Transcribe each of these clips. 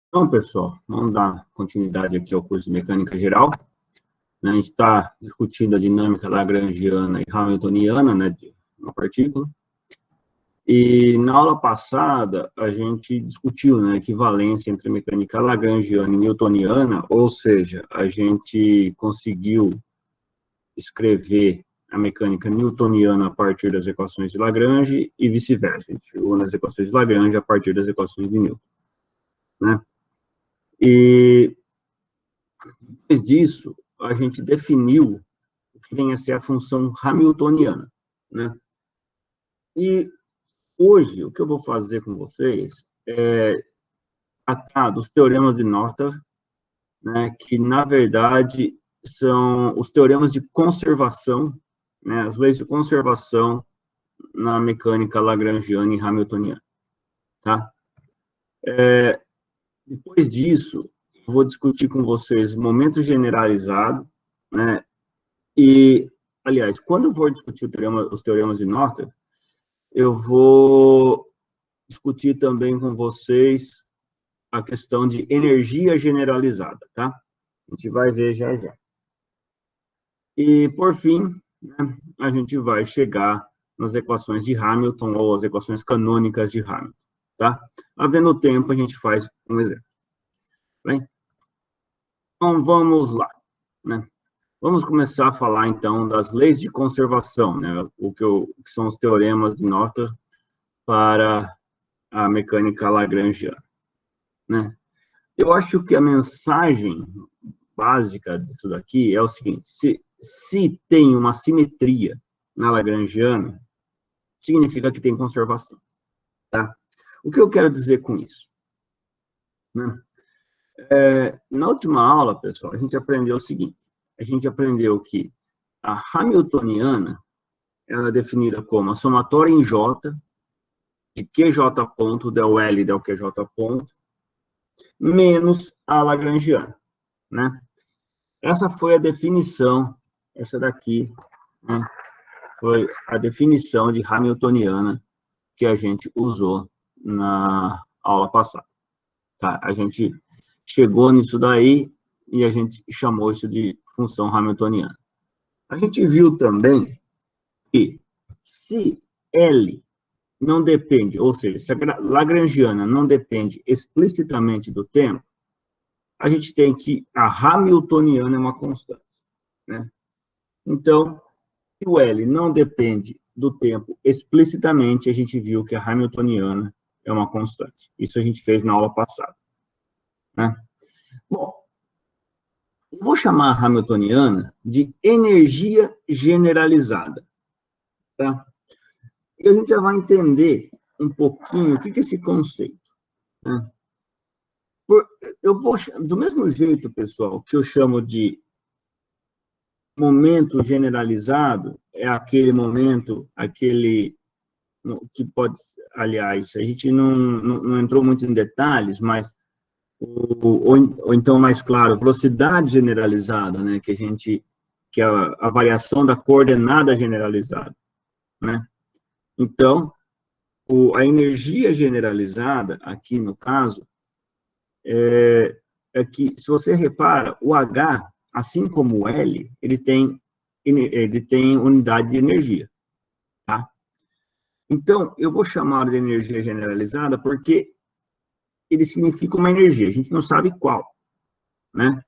Então, pessoal, vamos dar continuidade aqui ao curso de Mecânica Geral. A gente está discutindo a dinâmica lagrangiana e hamiltoniana, né, de uma partícula. E na aula passada, a gente discutiu, né, a equivalência entre mecânica lagrangiana e newtoniana, ou seja, a gente conseguiu escrever a mecânica newtoniana a partir das equações de Lagrange e vice-versa. A gente chegou nas equações de Lagrange a partir das equações de Newton, né? E depois disso, a gente definiu o que vem a ser a função hamiltoniana, né? E hoje, o que eu vou fazer com vocês é tratar dos teoremas de Noether, né, que, na verdade, são os teoremas de conservação, né, as leis de conservação na mecânica lagrangiana e hamiltoniana, tá? Depois disso, eu vou discutir com vocês o momento generalizado, né, e, aliás, quando eu for discutir os teoremas de Noether, eu vou discutir também com vocês a questão de energia generalizada, tá? A gente vai ver já já. E, por fim, né, a gente vai chegar nas equações de Hamilton, ou as equações canônicas de Hamilton, tá? Havendo tempo, a gente faz um exemplo. Bem? Então, vamos lá, né? Vamos começar a falar, então, das leis de conservação, né? O que são os teoremas de Noether para a mecânica lagrangiana, né? Eu acho que a mensagem básica disso daqui é o seguinte: se tem uma simetria na lagrangiana, significa que tem conservação, tá? O que eu quero dizer com isso, né? Na última aula, pessoal, a gente aprendeu o seguinte: a gente aprendeu que a hamiltoniana ela é definida como a somatória em J de QJ ponto del L del QJ ponto menos a lagrangiana, né? Essa foi a definição, essa daqui, né, foi a definição de hamiltoniana que a gente usou na aula passada, tá? A gente chegou nisso daí e a gente chamou isso de função hamiltoniana. A gente viu também que se L não depende, ou seja, se a lagrangiana não depende explicitamente do tempo, a gente tem que a hamiltoniana é uma constante, né? Então, se o L não depende do tempo explicitamente, a gente viu que a hamiltoniana é uma constante. Isso a gente fez na aula passada, né? Bom, eu vou chamar a hamiltoniana de energia generalizada, tá? E a gente já vai entender um pouquinho o que é esse conceito, né? Eu vou, do mesmo jeito, pessoal, que eu chamo de momento generalizado, é aquele momento, aquele que pode, aliás, a gente não entrou muito em detalhes, mas, ou então, mais claro, velocidade generalizada, né, que é a variação da coordenada generalizada, né? Então, a energia generalizada, aqui no caso, é que, se você repara, o H, assim como o L, ele tem unidade de energia, tá? Então, eu vou chamar de energia generalizada porque ele significa uma energia, a gente não sabe qual, né?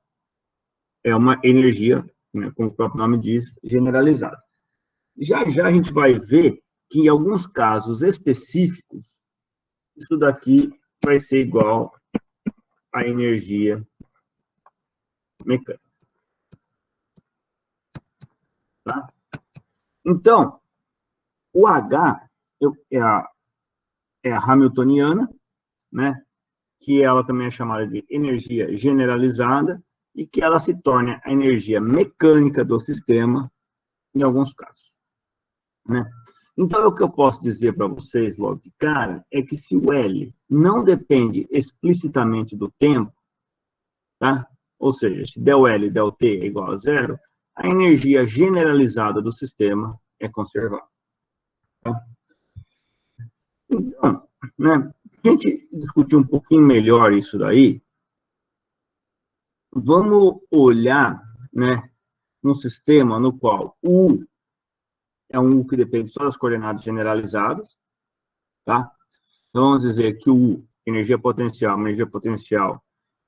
É uma energia, né, como o próprio nome diz, generalizada. Já já a gente vai ver que, em alguns casos específicos, isso daqui vai ser igual à energia mecânica, tá? Então, o H é a hamiltoniana, né? Que ela também é chamada de energia generalizada e que ela se torna a energia mecânica do sistema em alguns casos, né? Então, o que eu posso dizer para vocês logo de cara é que se o L não depende explicitamente do tempo, tá? Ou seja, se del L del T é igual a zero, a energia generalizada do sistema é conservada, tá? Então, né, a gente discutir um pouquinho melhor isso daí, Vamos olhar, né, num sistema no qual o U é um U que depende só das coordenadas generalizadas, tá? Então, vamos dizer que o U, energia potencial,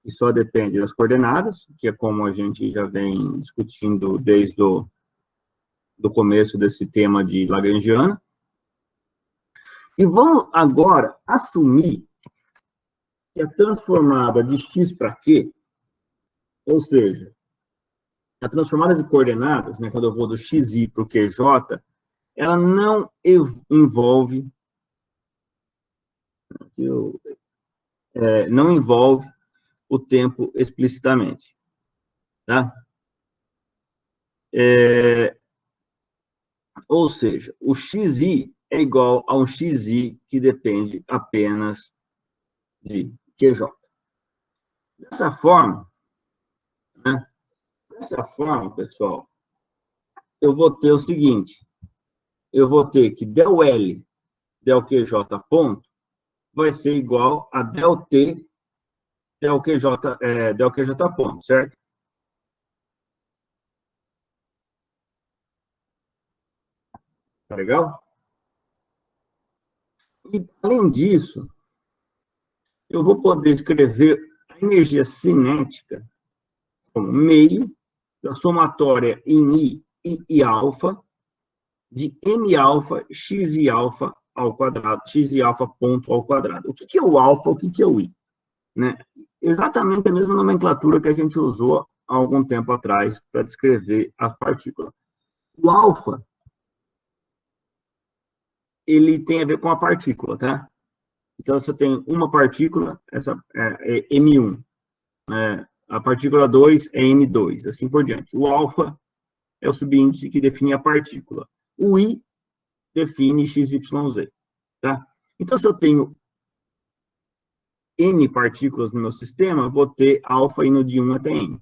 que só depende das coordenadas, que é como a gente já vem discutindo desde do começo desse tema de Lagrangiana. E vamos agora assumir que a transformada de x para q, ou seja, a transformada de coordenadas, né, quando eu vou do xi para o qj, ela não envolve, não envolve o tempo explicitamente, tá? Ou seja, o xi é igual a um xi que depende apenas de qj. Dessa forma, né? Dessa forma, pessoal, eu vou ter o seguinte, eu vou ter que del L, del QJ ponto, vai ser igual a del T, del QJ ponto, certo? Tá legal? E, além disso, eu vou poder escrever a energia cinética como meio da somatória em I alfa de M alfa, X e alfa ao quadrado, X e alfa ponto ao quadrado. O que é o alfa, o que é o I? Né? Exatamente a mesma nomenclatura que a gente usou há algum tempo atrás para descrever a partícula. O alfa, ele tem a ver com a partícula, tá? Então, você tem uma partícula, essa é M1, né? A partícula 2 é M2, assim por diante. O alfa é o subíndice que define a partícula. O I define XYZ, tá? Então, se eu tenho N partículas no meu sistema, eu vou ter alfa indo de 1 até N,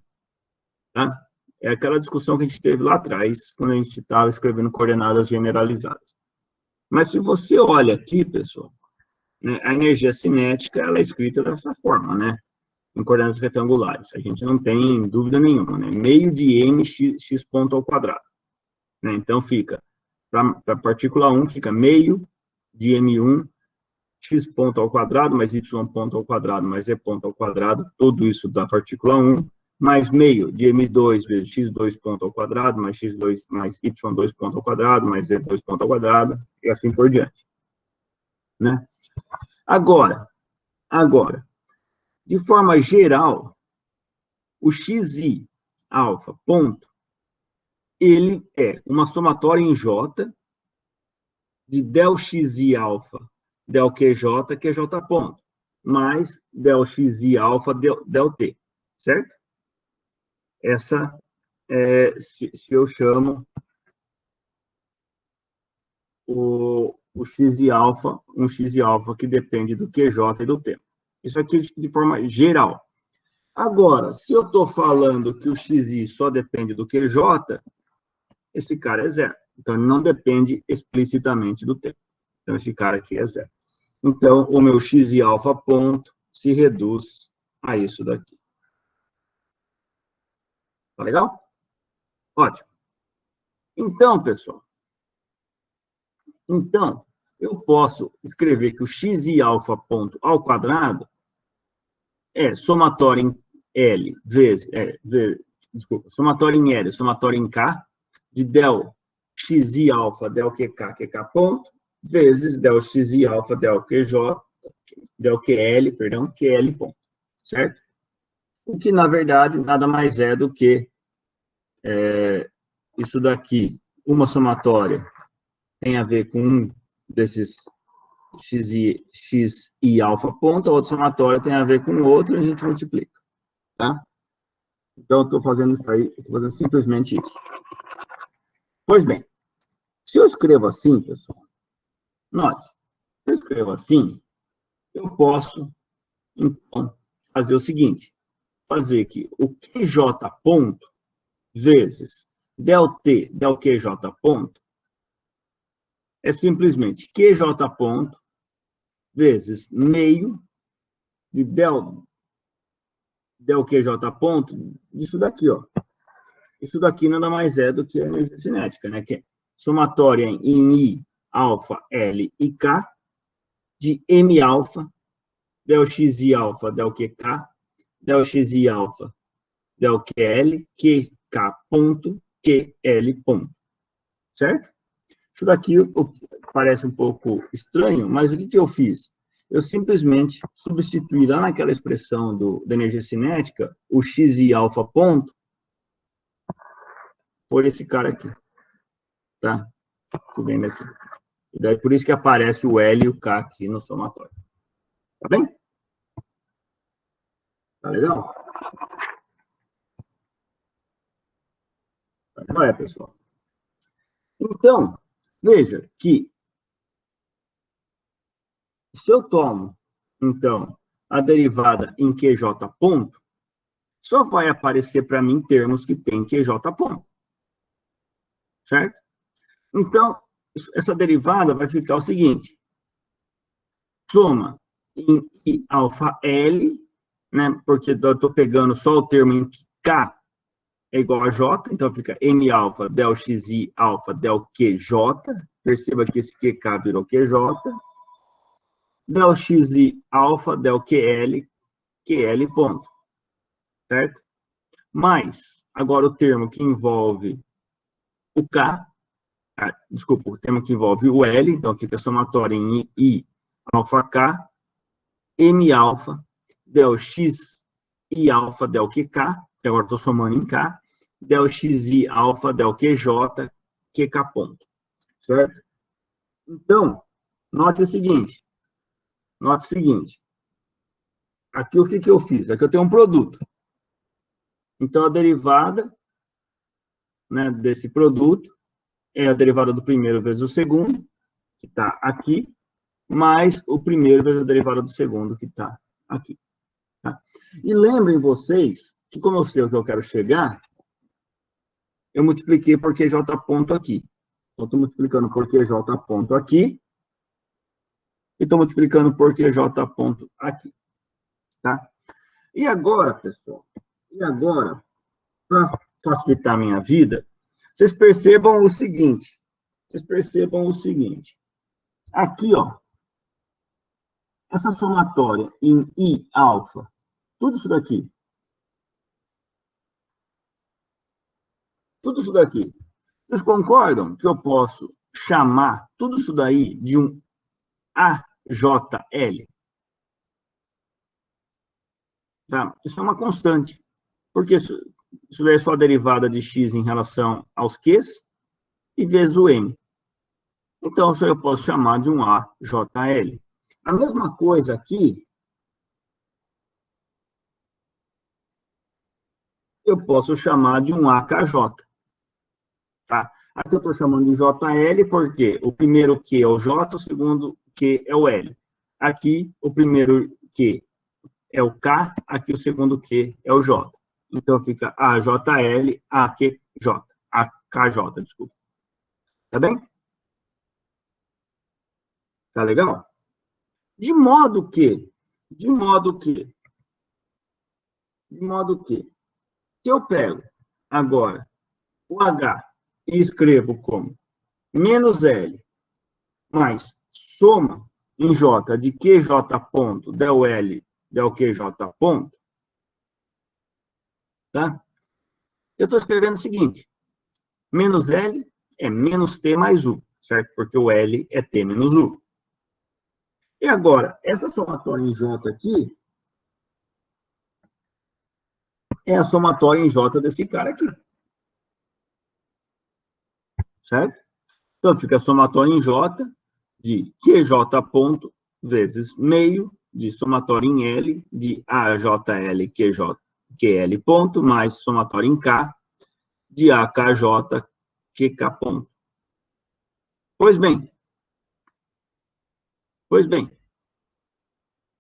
tá? É aquela discussão que a gente teve lá atrás, quando a gente estava escrevendo coordenadas generalizadas. Mas se você olha aqui, pessoal, né, a energia cinética ela é escrita dessa forma, né? Em coordenadas retangulares. A gente não tem dúvida nenhuma, né? Meio de mx ponto ao quadrado. Né? Então, fica, para a partícula 1, fica meio de m1 x ponto ao quadrado, mais y ponto ao quadrado, mais e ponto ao quadrado, tudo isso da partícula 1, mais meio de m2 vezes x2 ponto ao quadrado, mais x2 mais y2 ponto ao quadrado, mais z2 ponto ao quadrado, e assim por diante. Né? Agora, de forma geral, o xi alfa ponto, ele é uma somatória em J de del xi alfa, del QJ ponto, mais del xi alfa, del T, certo? Essa se eu chamo o x e alfa, um x e alfa que depende do QJ e do tempo. Isso aqui de forma geral. Agora, se eu estou falando que o xi só depende do QJ, esse cara é zero. Então, ele não depende explicitamente do tempo. Então, esse cara aqui é zero. Então, o meu x e alfa ponto se reduz a isso daqui. Tá legal? Ótimo. Então, pessoal, eu posso escrever que o x e alfa ponto ao quadrado é somatório em L vezes, somatório em L, somatório em K, de del x e alfa, del QK ponto, vezes del x e alfa, del QJ, del QL, perdão, QL ponto, certo? O que, na verdade, nada mais é do que isso daqui, uma somatória tem a ver com um desses x e alfa ponto, a outra somatória tem a ver com o outro, e a gente multiplica, tá? Então, eu estou fazendo isso aí, estou fazendo simplesmente isso. Pois bem, se eu escrevo assim, pessoal, note, se eu escrevo assim, eu posso, então, fazer o seguinte, fazer que o QJ ponto vezes del T, del QJ ponto, é simplesmente QJ ponto vezes meio de del del QJ ponto, disso daqui, ó. Isso daqui nada mais é do que a energia cinética, né? Que é somatória em I, alfa, L e K, de M alfa, del XI alfa, del QK, del XI alfa, del QL, QK ponto, QL ponto. Certo? Isso daqui parece um pouco estranho, mas o que eu fiz? Eu simplesmente substituí lá naquela expressão da energia cinética, o XI alfa ponto, por esse cara aqui. Tá? Tô vendo aqui. E daí por isso que aparece o L e o K aqui no somatório. Tá bem? Tá legal? Não é, pessoal? Então, veja que se eu tomo, então, a derivada em QJ ponto, só vai aparecer para mim termos que tem QJ ponto. Certo? Então, essa derivada vai ficar o seguinte. Soma em I alfa L, né? Porque eu estou pegando só o termo em K é igual a J, então fica M alfa del XI alfa del QJ. Perceba que esse QK virou QJ. Del XI alfa del QL, QL ponto. Certo? Mais, agora o termo que envolve o K, desculpa, o termo que envolve o L, então fica somatório em I alfa K, M alfa del X I alfa del QK, que agora estou somando em K, del XI alfa del QJ, QK ponto. Certo? Então, note o seguinte. Aqui o que eu fiz? Aqui eu tenho um produto. Então, a derivada, né, desse produto é a derivada do primeiro vezes o segundo, que está aqui, mais o primeiro vezes a derivada do segundo, que está aqui. Tá? E lembrem vocês que, como eu sei o que eu quero chegar, eu multipliquei por QJ ponto aqui. Então, estou multiplicando por QJ ponto aqui, e estou multiplicando por QJ ponto aqui. Tá? E agora, pessoal, para facilitar a minha vida, vocês percebam o seguinte. Aqui, ó, essa somatória em I alfa, tudo isso daqui. Vocês concordam que eu posso chamar tudo isso daí de um AJL? Tá? Isso é uma constante. Porque isso daí é só a derivada de x em relação aos Qs e vezes o M. Então, isso eu posso chamar de um AJL. A mesma coisa aqui, eu posso chamar de um AKJ. Tá? Aqui eu estou chamando de JL porque o primeiro Q é o J, o segundo Q é o L. Aqui, o primeiro Q é o K, aqui o segundo Q é o J. Então, fica AJL, AQJ. AKJ, desculpa. Tá bem? Tá legal? De modo que, se eu pego agora o H e escrevo como menos L mais soma em J de QJ ponto del L del QJ ponto, tá? Eu estou escrevendo o seguinte, menos L é menos T mais U, certo? Porque o L é T menos U. E agora, essa somatória em J aqui é a somatória em J desse cara aqui. Certo? Então, fica a somatória em J de QJ ponto vezes meio de somatória em L de AJL QL ponto mais somatória em K de AKJ QK ponto. Pois bem.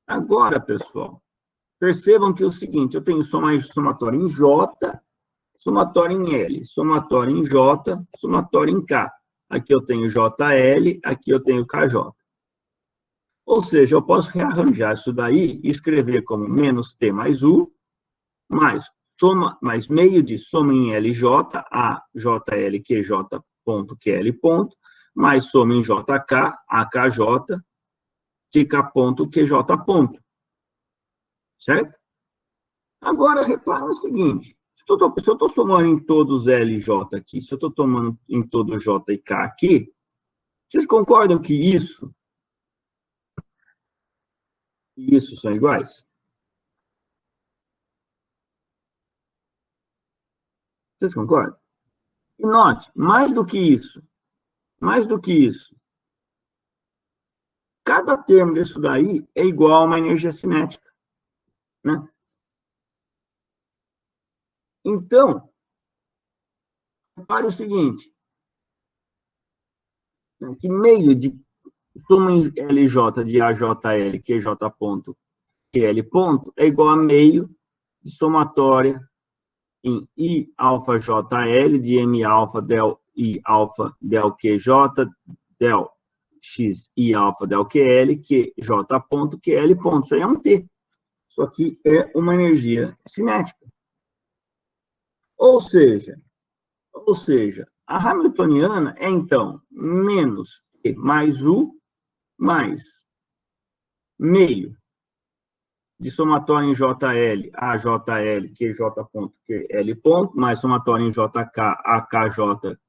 Agora, pessoal, percebam que é o seguinte, eu tenho somatória em J, somatória em L, somatória em J, somatória em K. Aqui eu tenho JL, aqui eu tenho KJ. Ou seja, eu posso rearranjar isso daí e escrever como menos T mais U, mais meio de soma em LJ, A, JL, QJ, ponto, QL, ponto, mais soma em JK, AKJ, QK, ponto, QJ, ponto. Certo? Agora, repara o seguinte, se eu estou somando em todos L e J aqui, se eu estou tomando em todo J e K aqui, vocês concordam que isso e isso são iguais? Vocês concordam? E note, mais do que isso, cada termo disso daí é igual a uma energia cinética, né? Então, repare o seguinte, né, que meio de soma em LJ de AJL, QJ ponto, QL ponto, é igual a meio de somatória em I alfa JL de M alfa del I alfa del QJ del X I alfa del QL, QJ ponto, QL ponto. Isso aí é um T. Isso aqui é uma energia cinética. Ou seja, a hamiltoniana é, então, menos T mais U mais meio de somatório em JL, AJL, QJ ponto, QL ponto, mais somatório em JK, AKJ,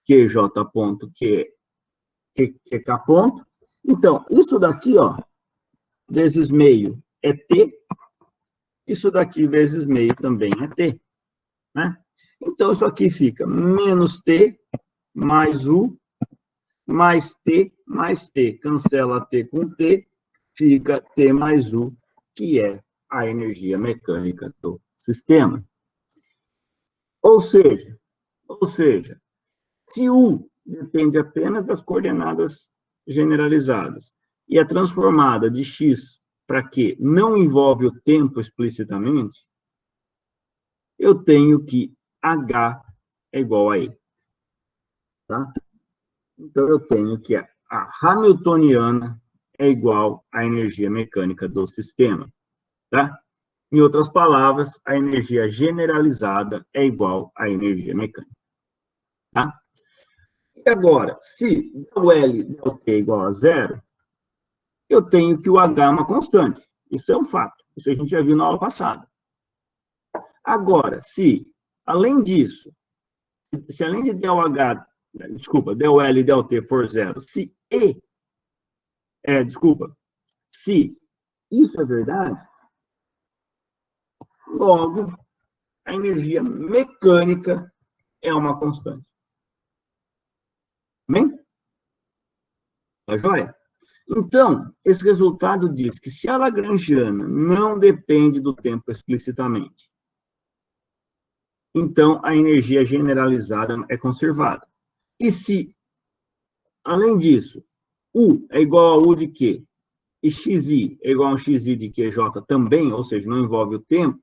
QJ ponto, QK ponto. Então, isso daqui, ó, vezes meio é T, isso daqui vezes meio também é T, né? Então, isso aqui fica menos T mais U mais T mais T. Cancela T com T, fica T mais U, que é a energia mecânica do sistema. Ou seja, se U depende apenas das coordenadas generalizadas e é transformada de X para Q não envolve o tempo explicitamente, eu tenho que H é igual a E. Tá? Então, eu tenho que a hamiltoniana é igual à energia mecânica do sistema. Tá? Em outras palavras, a energia generalizada é igual à energia mecânica. Tá? E agora, se o L del T é igual a zero, eu tenho que o H é uma constante. Isso é um fato. Isso a gente já viu na aula passada. Agora, se, além disso, se além de del H, desculpa, del L e del T for zero, se isso é verdade, logo, a energia mecânica é uma constante. Bem? Tá joia? Então, esse resultado diz que se a lagrangiana não depende do tempo explicitamente, então a energia generalizada é conservada. E se, além disso, U é igual a U de Q, e XI é igual a XI de QJ também, ou seja, não envolve o tempo,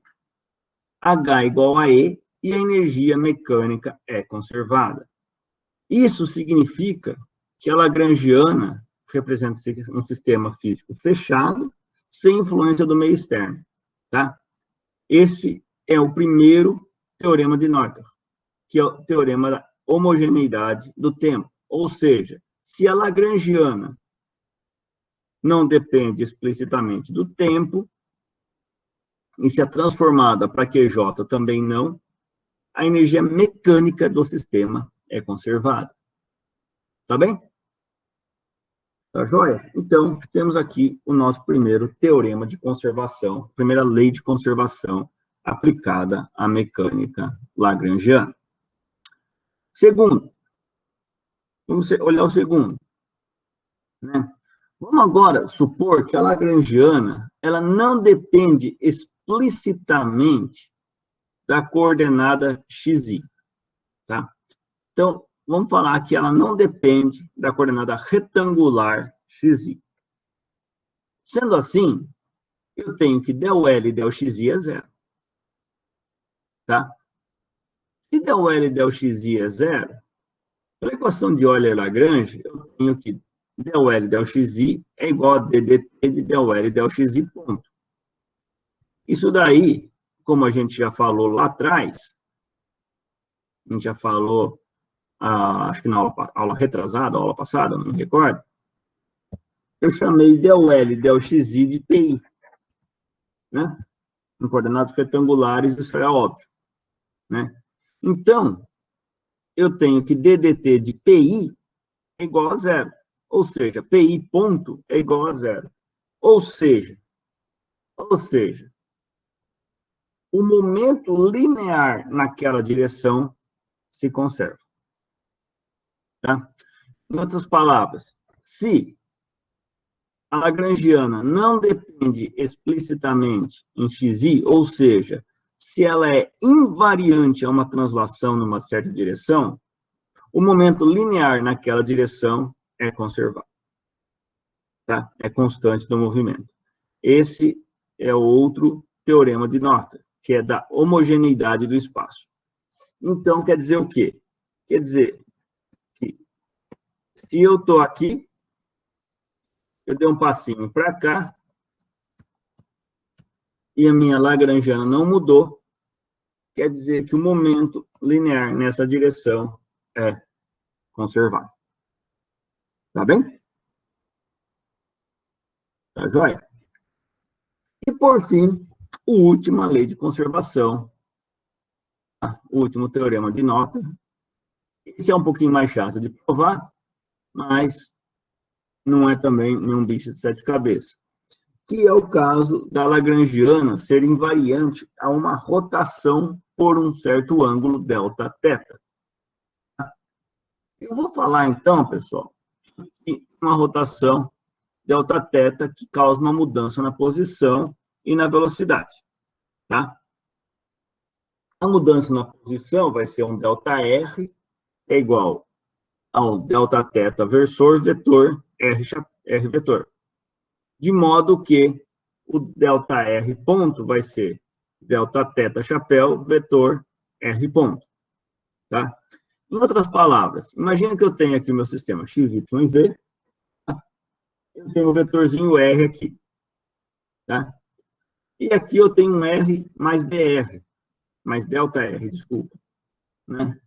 H é igual a E e a energia mecânica é conservada. Isso significa que a lagrangiana representa um sistema físico fechado, sem influência do meio externo. Tá? Esse é o primeiro teorema de Noether, que é o teorema da homogeneidade do tempo. Ou seja, se a lagrangiana não depende explicitamente do tempo, e se é transformada para QJ também não, a energia mecânica do sistema é conservada. Tá bem? Tá joia? Então, temos aqui o nosso primeiro teorema de conservação, primeira lei de conservação aplicada à mecânica lagrangiana. Segundo, vamos olhar o segundo. Né? Vamos agora supor que a lagrangiana ela não depende explicitamente da coordenada xi. Tá? Então, vamos falar que ela não depende da coordenada retangular xi. Sendo assim, eu tenho que del L e del xi é zero. Tá? Se del L e del xi é zero, pela equação de Euler-Lagrange, eu tenho que del L del xi é igual a ddt de del L del xi, ponto. Isso daí como a gente já falou lá atrás, a gente já falou, acho que na aula retrasada, aula passada, não me recordo, eu chamei del L, del XI de PI, né? Em coordenadas retangulares, isso é óbvio, né? Então, eu tenho que DDT de PI é igual a zero. Ou seja, PI ponto é igual a zero. Ou seja, o momento linear naquela direção se conserva. Tá? Em outras palavras, se a lagrangiana não depende explicitamente em xi, ou seja, se ela é invariante a uma translação numa certa direção, o momento linear naquela direção é conservado. Tá? É constante do movimento. Esse é outro teorema de Noether, que é da homogeneidade do espaço. Então, quer dizer o quê? Quer dizer que se eu estou aqui, eu dei um passinho para cá, e a minha lagrangiana não mudou, quer dizer que o momento linear nessa direção é conservado. Tá bem? Tá joia? E, por fim, a última lei de conservação, o último teorema de Noether. Esse é um pouquinho mais chato de provar, mas não é também nenhum bicho de sete cabeças, que é o caso da lagrangiana ser invariante a uma rotação por um certo ângulo delta θ. Eu vou falar então, pessoal, de uma rotação delta θ que causa uma mudança na posição e na velocidade, tá? A mudança na posição vai ser um delta R é igual a um delta θ vetor R vetor. De modo que o delta R ponto vai ser delta θ chapéu vetor R ponto. Tá? Em outras palavras, imagina que eu tenho aqui o meu sistema x, y e z. Tá? Eu tenho o vetorzinho R aqui. Tá? E aqui eu tenho um R mais dr, mais delta R, desculpa. Né?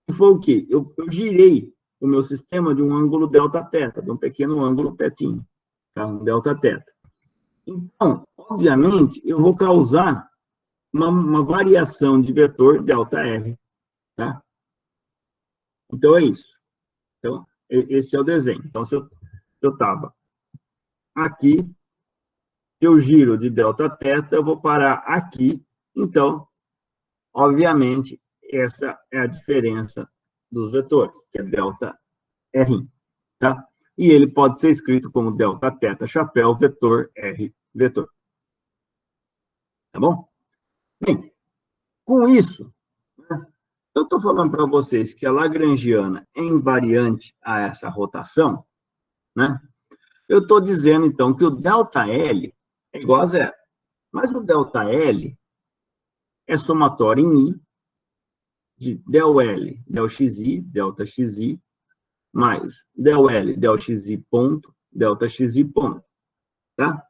Que foi o quê? Eu girei o meu sistema de um ângulo delta θ, de um pequeno ângulo tetinho, tá? Um delta θ. Então, obviamente, eu vou causar uma variação de vetor delta R, tá? Então, é isso. Então, esse é o desenho. Então, se eu estava aqui, se eu giro de delta θ, eu vou parar aqui. Então, obviamente, essa é a diferença dos vetores, que é delta R, tá? E ele pode ser escrito como delta θ chapéu vetor R vetor. Tá bom? Bem, com isso, né, eu estou falando para vocês que a lagrangiana é invariante a essa rotação, né? Eu estou dizendo, então, que o ΔL é igual a zero. Mas o ΔL é somatório em I de del xi, delta xi, mais del xi ponto, delta xi ponto. Tá?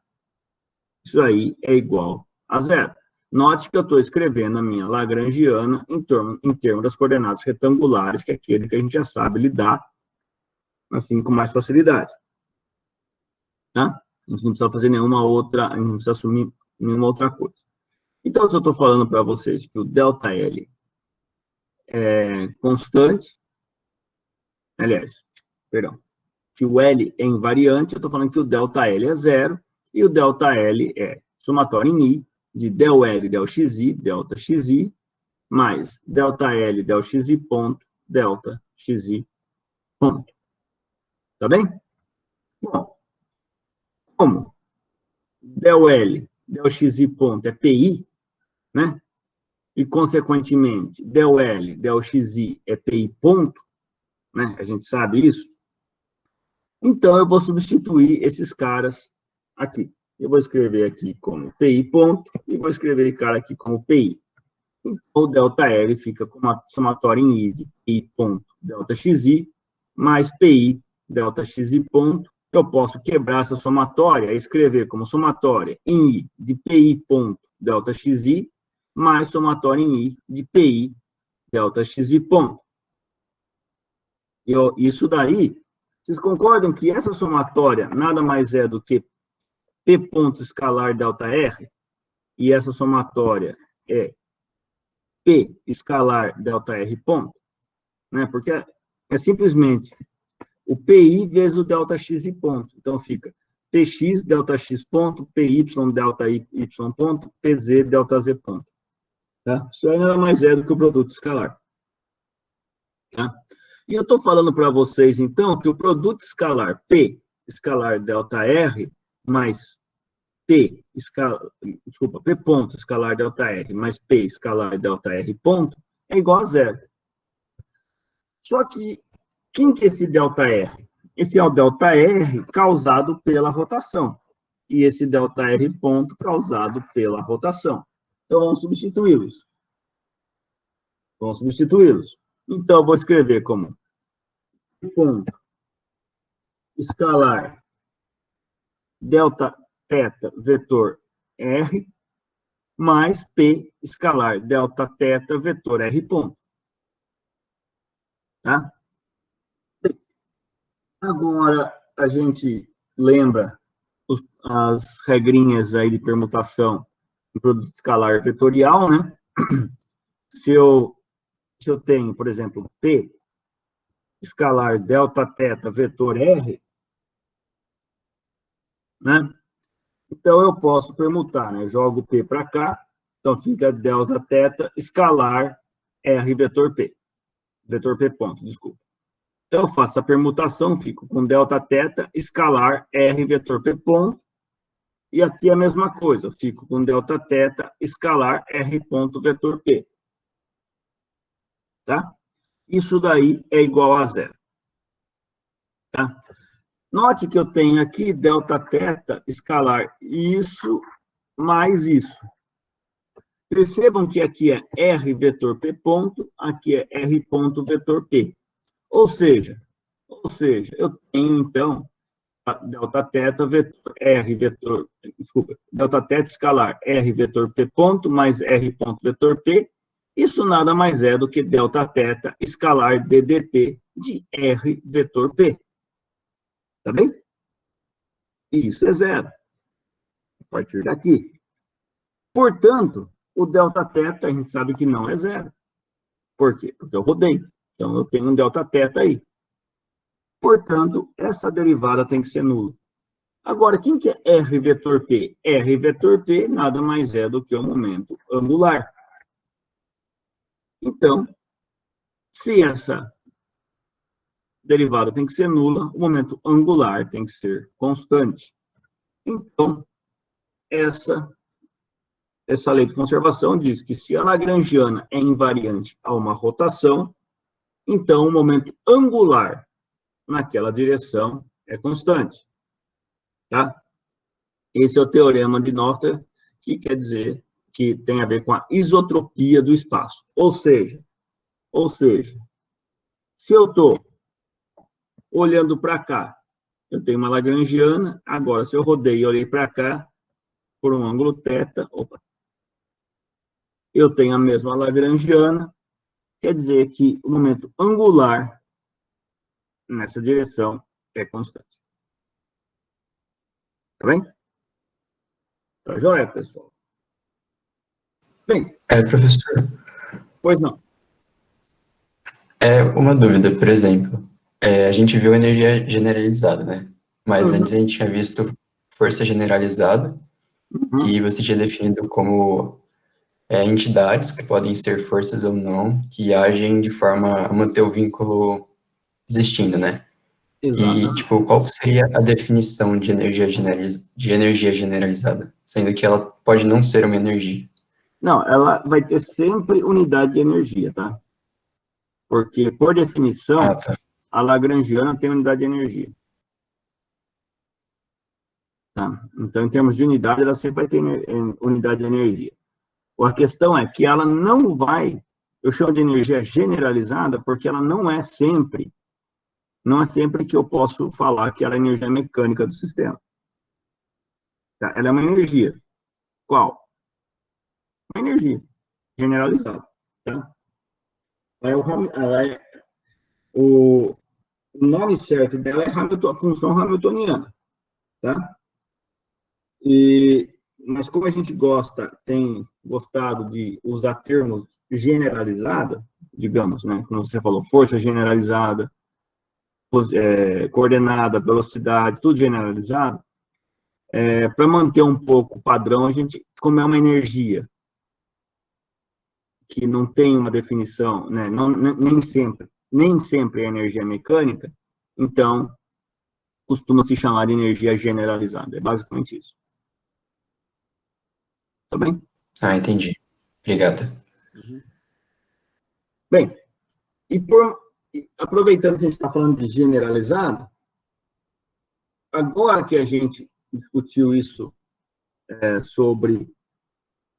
Isso aí é igual a zero. Note que eu estou escrevendo a minha lagrangiana em termos das coordenadas retangulares, que é aquele que a gente já sabe lidar assim com mais facilidade. Tá? A gente não precisa fazer nenhuma outra, a gente não precisa assumir nenhuma outra coisa. Então, se eu estou falando para vocês que o ΔL é constante, aliás, perdão, que o L é invariante, eu estou falando que o ΔL é zero, e o ΔL é somatório em I de del L, del xi, delta xi, mais ΔL, del xi ponto, delta xi ponto. Tá bem? Bom, como del L, del xi ponto é PI, né? E, consequentemente, del L, del xi é PI ponto, né? A gente sabe isso. Então, eu vou substituir esses caras aqui. Eu vou escrever aqui como PI ponto e vou escrever esse cara aqui como PI. Então, o delta L fica com uma somatória em I de PI ponto delta xi mais PI delta xi ponto. Eu posso quebrar essa somatória e escrever como somatória em I de PI ponto delta xi mais somatório em I de PI delta XI ponto. Isso daí, vocês concordam que essa somatória nada mais é do que P ponto escalar delta R? E essa somatória é P escalar delta R ponto? Né? Porque é simplesmente o PI vezes o delta XI ponto. Então, fica PX delta X ponto, PY delta Y ponto, PZ delta Z ponto. Tá? Isso aí nada mais é do que o produto escalar. Tá? E eu estou falando para vocês, então, que o produto escalar P escalar delta R mais P ponto escalar delta R mais P escalar delta R ponto é igual a zero. Só que, quem que é esse delta R? Esse é o delta R causado pela rotação. E esse delta R ponto causado pela rotação. Então, vamos substituí-los. Então, eu vou escrever como ponto escalar delta θ vetor R mais P escalar delta θ vetor R ponto. Tá? Agora, a gente lembra as regrinhas aí de permutação do produto escalar vetorial, né? Se eu tenho, por exemplo, P escalar delta θ vetor R, né? Então, eu posso permutar, né? Eu jogo P para cá, então fica delta θ escalar R vetor P. Vetor P ponto, desculpa. Então, eu faço a permutação, fico com delta θ escalar R vetor P ponto, e aqui a mesma coisa, eu fico com delta θ escalar R ponto vetor P. Tá? Isso daí é igual a zero. Tá? Note que eu tenho aqui delta θ escalar isso mais isso. Percebam que aqui é R vetor P ponto, aqui é R ponto vetor P. Ou seja, eu tenho, então, delta θ vetor R vetor, desculpa, delta θ escalar R vetor P ponto mais R ponto vetor P. Isso nada mais é do que delta θ escalar DDT de R vetor P. Tá bem? Isso é zero. A partir daqui. Portanto, o delta θ a gente sabe que não é zero. Por quê? Porque eu rodei. Então, eu tenho um delta θ aí. Portanto, essa derivada tem que ser nula. Agora, quem que é R vetor P? R vetor P nada mais é do que o momento angular. Então, se essa derivada tem que ser nula, o momento angular tem que ser constante. Então, essa lei de conservação diz que se a lagrangiana é invariante a uma rotação, então o momento angular naquela direção é constante. Tá? Esse é o teorema de Noether, que quer dizer que tem a ver com a isotropia do espaço. Ou seja, se eu estou olhando para cá, eu tenho uma lagrangiana, agora se eu rodei e olhei para cá, por um ângulo θ, eu tenho a mesma lagrangiana, quer dizer que o momento angular nessa direção é constante. Tá bem? Tá joia, pessoal? Bem. Professor. Pois não. Uma dúvida, por exemplo. A gente viu energia generalizada, né? Mas antes a gente tinha visto força generalizada, que você tinha definido como entidades, que podem ser forças ou não, que agem de forma a manter o vínculo existindo, né? Exatamente. E, tipo, qual seria a definição de energia generalizada? Sendo que ela pode não ser uma energia. Não, ela vai ter sempre unidade de energia, tá? Porque, por definição, Tá. a lagrangiana tem unidade de energia. Tá? Então, em termos de unidade, ela sempre vai ter unidade de energia. A questão é que ela não vai, eu chamo de energia generalizada, porque ela não é sempre que eu posso falar que ela é energia mecânica do sistema. Tá? Ela é uma energia. Qual? Uma energia. generalizado, tá? O nome certo dela é função hamiltoniana, tá? Mas como a gente tem gostado de usar termos generalizados, digamos, né? Como você falou, força generalizada, coordenada, velocidade, tudo generalizado, para manter um pouco o padrão, como é uma energia que não tem uma definição, né? Nem sempre é energia mecânica, então costuma se chamar de energia generalizada. É basicamente isso. Tá bem? Ah, entendi. Obrigado. Bem, aproveitando que a gente está falando de generalizado, agora que a gente discutiu isso sobre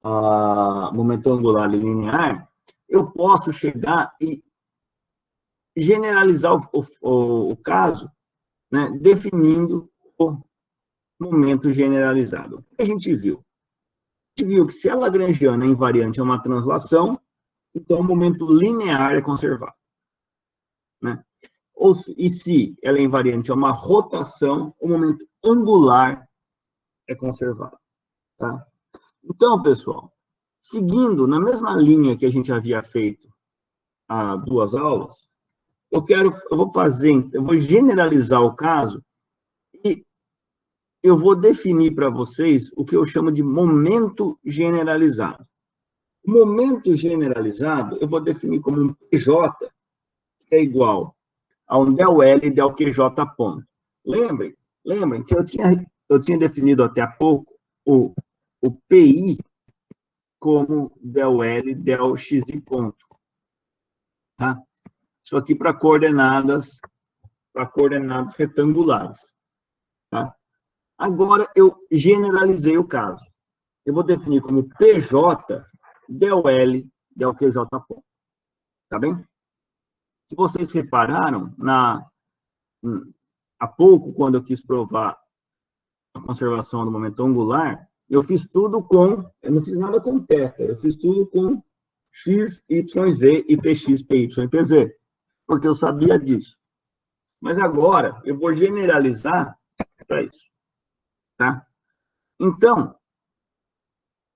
a momento angular e linear, eu posso chegar e generalizar o caso, né, definindo o momento generalizado. O que a gente viu? A gente viu que se a lagrangiana é invariante a uma translação, então o momento linear é conservado, né? E se ela é invariante a uma rotação, o momento angular é conservado, tá? Então, pessoal, seguindo na mesma linha que a gente havia feito há 2 aulas, eu vou generalizar o caso e eu vou definir para vocês o que eu chamo de momento generalizado. O momento generalizado eu vou definir como um PJ, que é igual a um del L del QJ ponto. Lembrem que eu tinha definido até há pouco o PI como del L del XI ponto. Tá? Isso aqui para coordenadas retangulares. Tá? Agora eu generalizei o caso. Eu vou definir como PJ del L del QJ ponto. Tá bem? Se vocês repararam, há pouco, quando eu quis provar a conservação do momento angular, eu não fiz nada com θ, eu fiz tudo com x, y, z e px, py e pz, porque eu sabia disso. Mas agora eu vou generalizar para isso, tá? Então,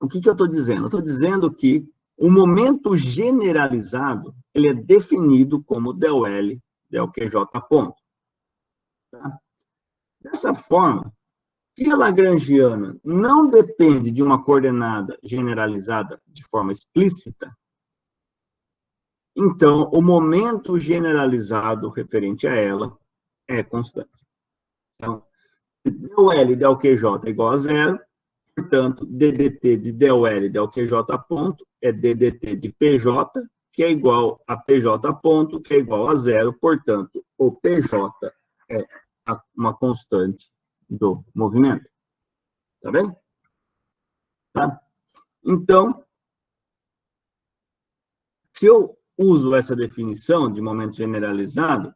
o que eu estou dizendo? Eu estou dizendo que o momento generalizado ele é definido como del L del QJ ponto. Tá? Dessa forma, se a lagrangiana não depende de uma coordenada generalizada de forma explícita, então o momento generalizado referente a ela é constante. Então, del L del QJ é igual a zero, portanto, DDT de del L del QJ ponto é DDT de PJ, que é igual a PJ ponto, que é igual a zero, portanto, o PJ é uma constante do movimento. Tá bem? Tá? Então, se eu uso essa definição de momento generalizado,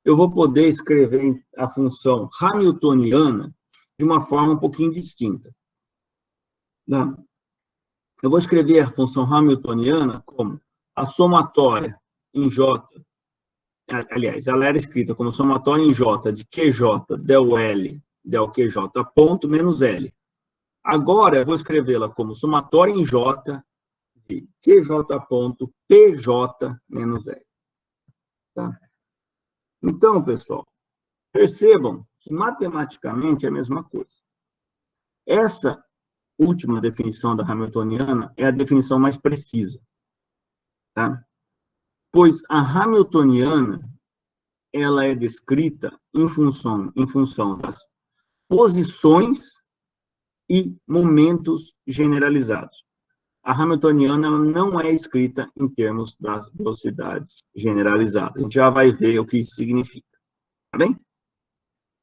eu vou poder escrever a função hamiltoniana de uma forma um pouquinho distinta. Tá? Eu vou escrever a função hamiltoniana como a somatória em J, aliás, ela era escrita como somatória em J de QJ del L del QJ ponto menos L. Agora eu vou escrevê-la como somatória em J de QJ ponto PJ menos L. Tá? Então, pessoal, percebam que matematicamente é a mesma coisa. Essa última definição da hamiltoniana é a definição mais precisa. Tá? Pois a hamiltoniana ela é descrita em função das posições e momentos generalizados. A hamiltoniana ela não é escrita em termos das velocidades generalizadas. A gente já vai ver o que isso significa. Tá bem?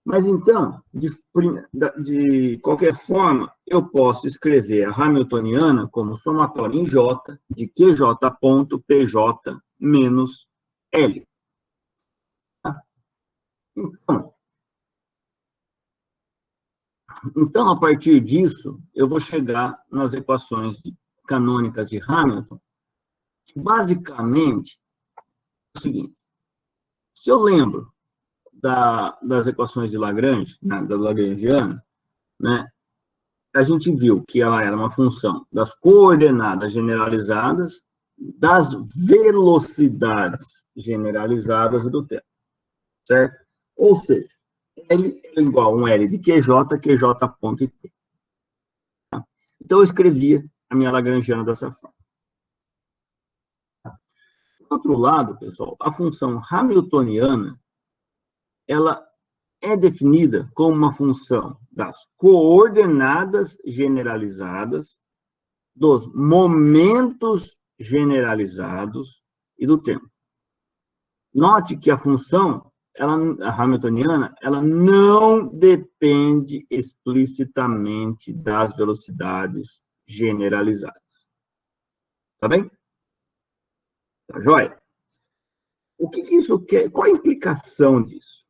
Mas então, de qualquer forma, eu posso escrever a hamiltoniana como somatória em J de QJ ponto PJ menos L. Tá? Então, a partir disso, eu vou chegar nas equações canônicas de Hamilton basicamente, é o seguinte, se eu lembro das equações de Lagrange, né, da Lagrangiana, né, a gente viu que ela era uma função das coordenadas generalizadas, das velocidades generalizadas e do tempo, certo? Ou seja, L é igual a um L de QJ, QJ ponto e T. Tá? Então, eu escrevia a minha Lagrangiana dessa forma. Do outro lado, pessoal, a função hamiltoniana, ela é definida como uma função das coordenadas generalizadas, dos momentos generalizados e do tempo. Note que a função, a hamiltoniana, ela não depende explicitamente das velocidades generalizadas. Tá bem? Tá joia? O que isso quer? Qual a implicação disso?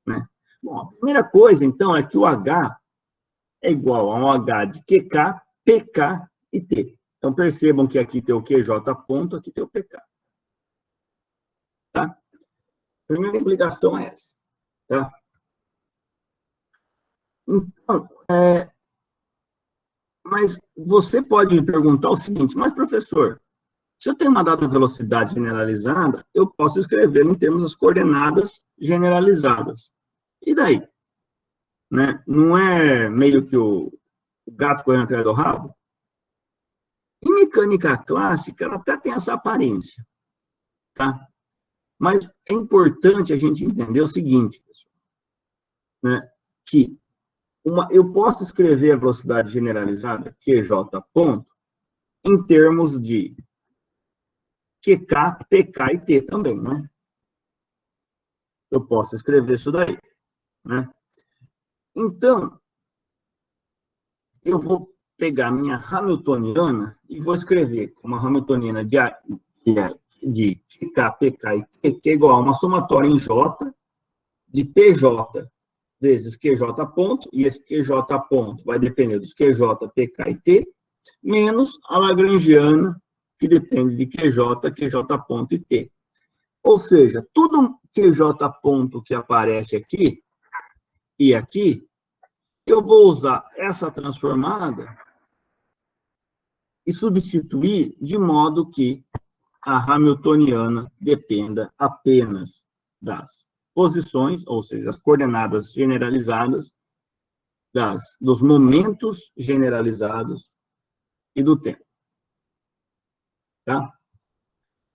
Né? Bom, a primeira coisa, então, é que o H é igual a um H de QK, PK e T. Então, percebam que aqui tem o QJ ponto, aqui tem o PK. Tá? A primeira implicação é essa. Tá? Então, mas você pode me perguntar o seguinte, mas, professor, se eu tenho uma dada velocidade generalizada, eu posso escrever em termos das coordenadas generalizadas. E daí? Né? Não é meio que o gato correndo atrás do rabo? Em mecânica clássica, ela até tem essa aparência, tá? Mas é importante a gente entender o seguinte, pessoal, né? Que eu posso escrever a velocidade generalizada, QJ ponto, em termos de QK, PK e T também, né? Eu posso escrever isso daí, né? Então, eu vou pegar minha hamiltoniana e vou escrever como uma hamiltoniana de QK, PK e T, que é igual a uma somatória em J de PJ vezes QJ ponto, e esse QJ ponto vai depender dos QJ, PK e T, menos a Lagrangiana, que depende de QJ, QJ ponto e T. Ou seja, tudo QJ ponto que aparece aqui e aqui, eu vou usar essa transformada e substituir de modo que a hamiltoniana dependa apenas das posições, ou seja, as coordenadas generalizadas, dos momentos generalizados e do tempo. Tá?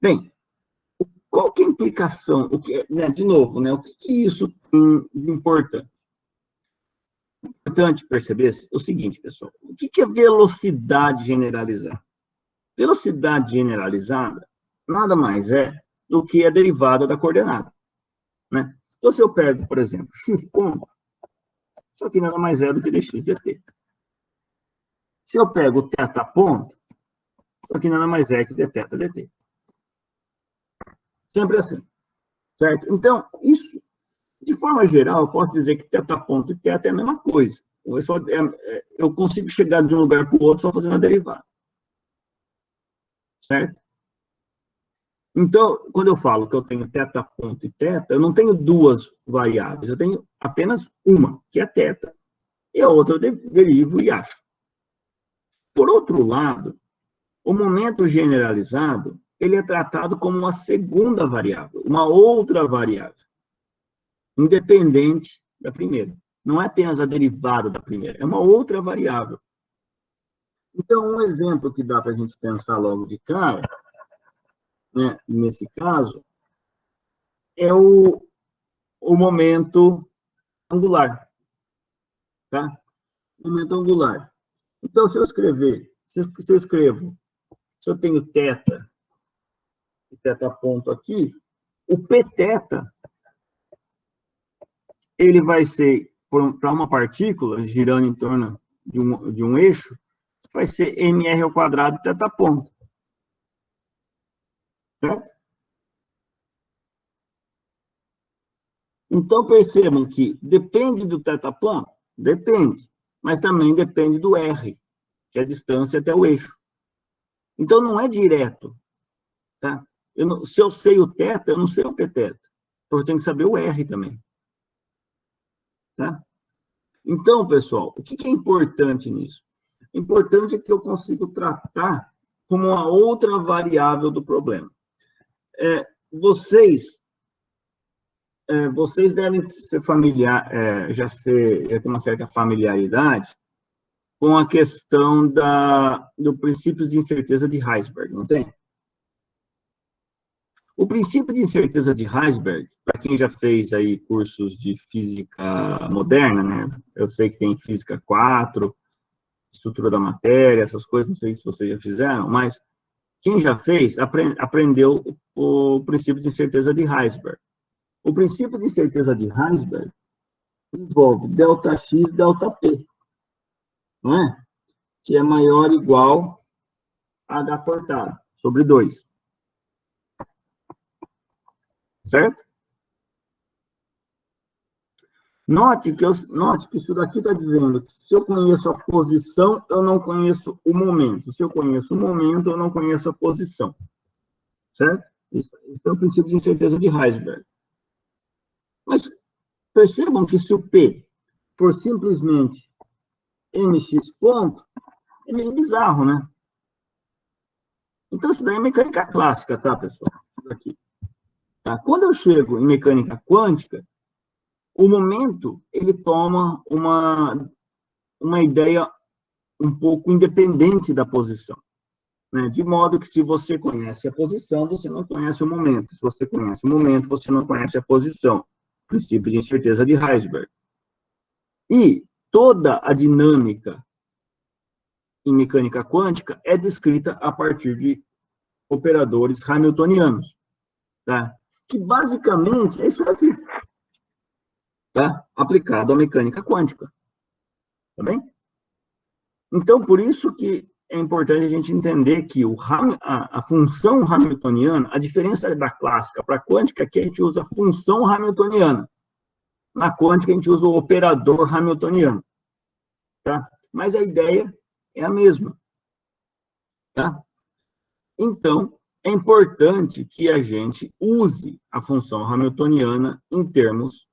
Bem, qual que é a implicação? Né, de novo, né, o que isso tem de importante? É importante perceber o seguinte, pessoal. O que é velocidade generalizada? Velocidade generalizada nada mais é do que a derivada da coordenada. Né? Então, se eu pego, por exemplo, x ponto, isso aqui nada mais é do que dx dt. Se eu pego θ ponto, isso aqui nada mais é que dθ dt. Sempre assim, certo? Então, isso, de forma geral, eu posso dizer que θ ponto e θ é a mesma coisa. Eu consigo chegar de um lugar para o outro só fazendo a derivada. Certo? Então, quando eu falo que eu tenho θ ponto e θ, eu não tenho duas variáveis, eu tenho apenas uma, que é θ, e a outra eu derivo e acho. Por outro lado, o momento generalizado, ele é tratado como uma segunda variável, uma outra variável, independente da primeira. Não é apenas a derivada da primeira, é uma outra variável. Então, um exemplo que dá para a gente pensar logo de cara, né, nesse caso, é o momento angular. Tá? Momento angular. Então, se eu tenho θ e θ ponto aqui, o Pθ, ele vai ser, para uma partícula girando em torno de um eixo, vai ser mr ao quadrado θ ponto. Certo? Então, percebam que depende do θ ponto? Depende. Mas também depende do r, que é a distância até o eixo. Então, não é direto. Tá? Se eu sei o θ, eu não sei o pθ. Então, eu tenho que saber o R também. Tá? Então, pessoal, o que é importante nisso? Importante é que eu consigo tratar como uma outra variável do problema. Vocês devem ser já ter uma certa familiaridade com a questão do princípio de incerteza de Heisenberg, não tem? O princípio de incerteza de Heisenberg, para quem já fez aí cursos de física moderna, né? Eu sei que tem física 4, estrutura da matéria, essas coisas, não sei se vocês já fizeram, mas quem já fez, aprendeu o princípio de incerteza de Heisenberg. O princípio de incerteza de Heisenberg envolve ΔX, ΔP, não é? Que é maior ou igual a H cortado, sobre 2. Certo? Note que isso daqui está dizendo que se eu conheço a posição, eu não conheço o momento. Se eu conheço o momento, eu não conheço a posição. Certo? Isso é o princípio de incerteza de Heisenberg. Mas percebam que se o P for simplesmente mx ponto, é meio bizarro, né? Então, isso daí é mecânica clássica, tá, pessoal? Isso daqui. Tá? Quando eu chego em mecânica quântica, o momento, ele toma uma ideia um pouco independente da posição. Né? De modo que, se você conhece a posição, você não conhece o momento. Se você conhece o momento, você não conhece a posição. Princípio de incerteza de Heisenberg. E toda a dinâmica em mecânica quântica é descrita a partir de operadores hamiltonianos, tá? Que basicamente é isso aqui, tá? Aplicado à mecânica quântica, tá bem? Então, por isso que é importante a gente entender que a função hamiltoniana, a diferença da clássica para a quântica é que a gente usa a função hamiltoniana. Na quântica, a gente usa o operador hamiltoniano, tá? Mas a ideia é a mesma, tá? Então, é importante que a gente use a função hamiltoniana em termos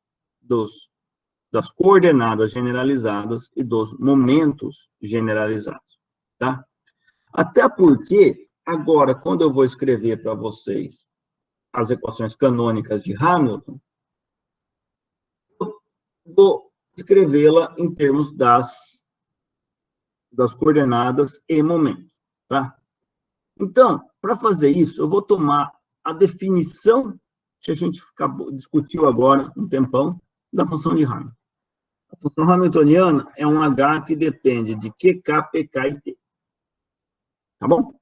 das coordenadas generalizadas e dos momentos generalizados, tá? Até porque, agora, quando eu vou escrever para vocês as equações canônicas de Hamilton, eu vou escrevê-la em termos das coordenadas e momentos, tá? Então, para fazer isso, eu vou tomar a definição que a gente discutiu agora um tempão, da função de Hamilton. A função hamiltoniana é um H que depende de QK, PK e T. Tá bom?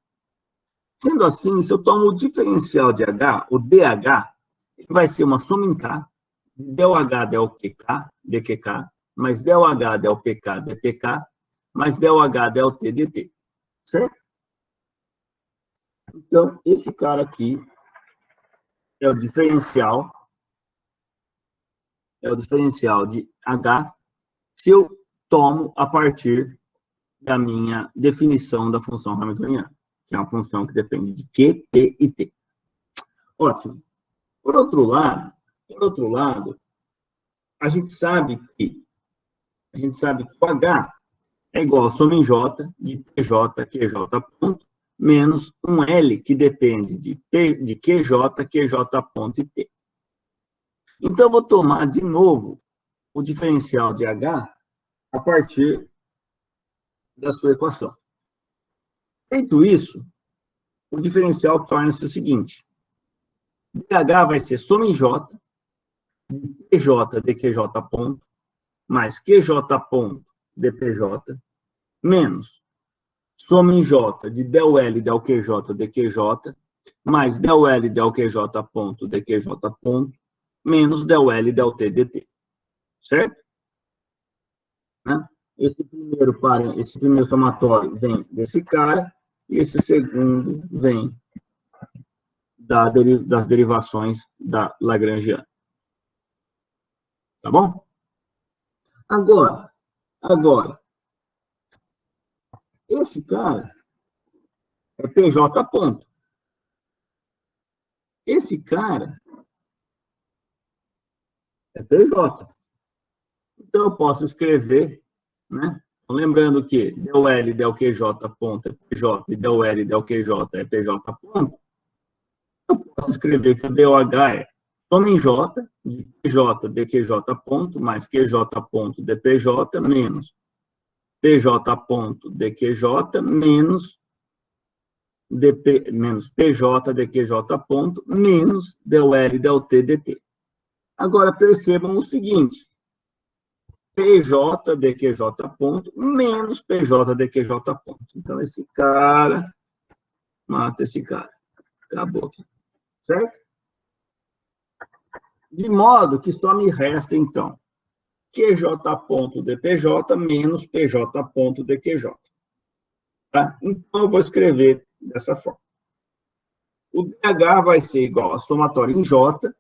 Sendo assim, se eu tomo o diferencial de H, o DH, ele vai ser uma soma em K, del H, del QK, dQK, mais del H, del PK, dPK, mais del H, del T, dt. Certo? Então, esse cara aqui é o diferencial de H, se eu tomo a partir da minha definição da função hamiltoniana, que é uma função que depende de Q, P e T. Ótimo. Por outro lado, a gente sabe que o H é igual a soma em J de PJ, QJ ponto, menos um L que depende de QJ, QJ ponto e T. Então, eu vou tomar de novo o diferencial de H a partir da sua equação. Feito isso, o diferencial torna-se o seguinte: DH vai ser soma em J, de PJ de QJ ponto, mais QJ ponto de PJ, menos soma em J de del L del QJ de QJ, mais del L del QJ ponto de QJ ponto, menos del L del T dt. Certo? Né? Esse primeiro somatório vem desse cara, e esse segundo vem das derivações da Lagrangiana. Tá bom? Agora, esse cara é PJ ponto. Esse cara é PJ. Então, eu posso escrever, né? Lembrando que del L, del QJ ponto é PJ, e del L, del QJ é PJ ponto, eu posso escrever que o DOH é soma em J, de PJ, DQJ ponto, mais QJ ponto, DPJ, menos PJ ponto, DQJ, menos menos PJ, DQJ ponto, menos del L, del T, DT. Agora, percebam o seguinte, PJ DQJ ponto menos PJ DQJ ponto. Então, esse cara mata esse cara. Acabou aqui. Certo? De modo que só me resta, então, QJ ponto DPJ menos PJ ponto DQJ. Tá? Então, eu vou escrever dessa forma. O DH vai ser igual a somatória em J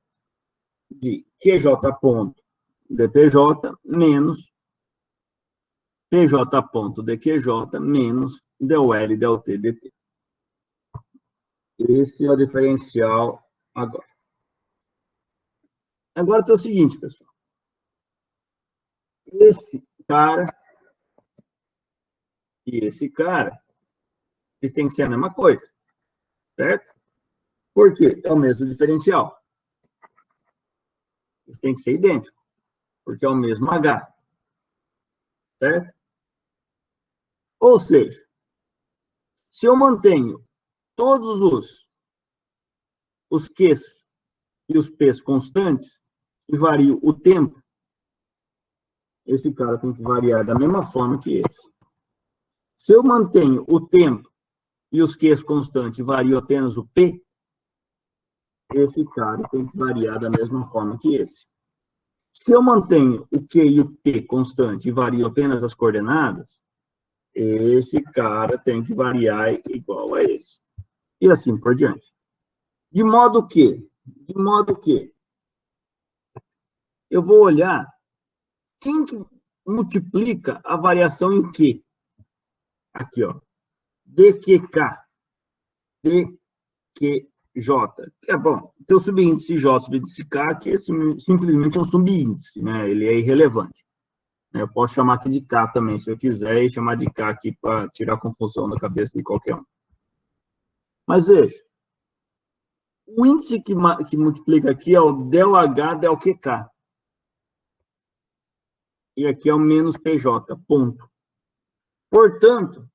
de QJ ponto DPJ menos PJ ponto DQJ menos del L del T dt. Esse é o diferencial agora. Agora tem o seguinte, pessoal. Esse cara e esse cara, eles têm que ser a mesma coisa, certo? Por quê? É o mesmo diferencial. Eles têm que ser idênticos, porque é o mesmo H, certo? Ou seja, se eu mantenho todos os Qs e os Ps constantes e vario o tempo, esse cara tem que variar da mesma forma que esse. Se eu mantenho o tempo e os Qs constantes e vario apenas o P, esse cara tem que variar da mesma forma que esse. Se eu mantenho o Q e o P constante e vario apenas as coordenadas, esse cara tem que variar igual a esse. E assim por diante. De modo que eu vou olhar quem que multiplica a variação em Q. Aqui, ó. DQK. DQJ. Que é bom. Tem o subíndice J, subíndice K, que simplesmente é um subíndice, né? Ele é irrelevante. Eu posso chamar aqui de K também, se eu quiser, e chamar de K aqui para tirar a confusão da cabeça de qualquer um. Mas veja, o índice que multiplica aqui é o del H del QK. E aqui é o menos PJ, ponto. Portanto,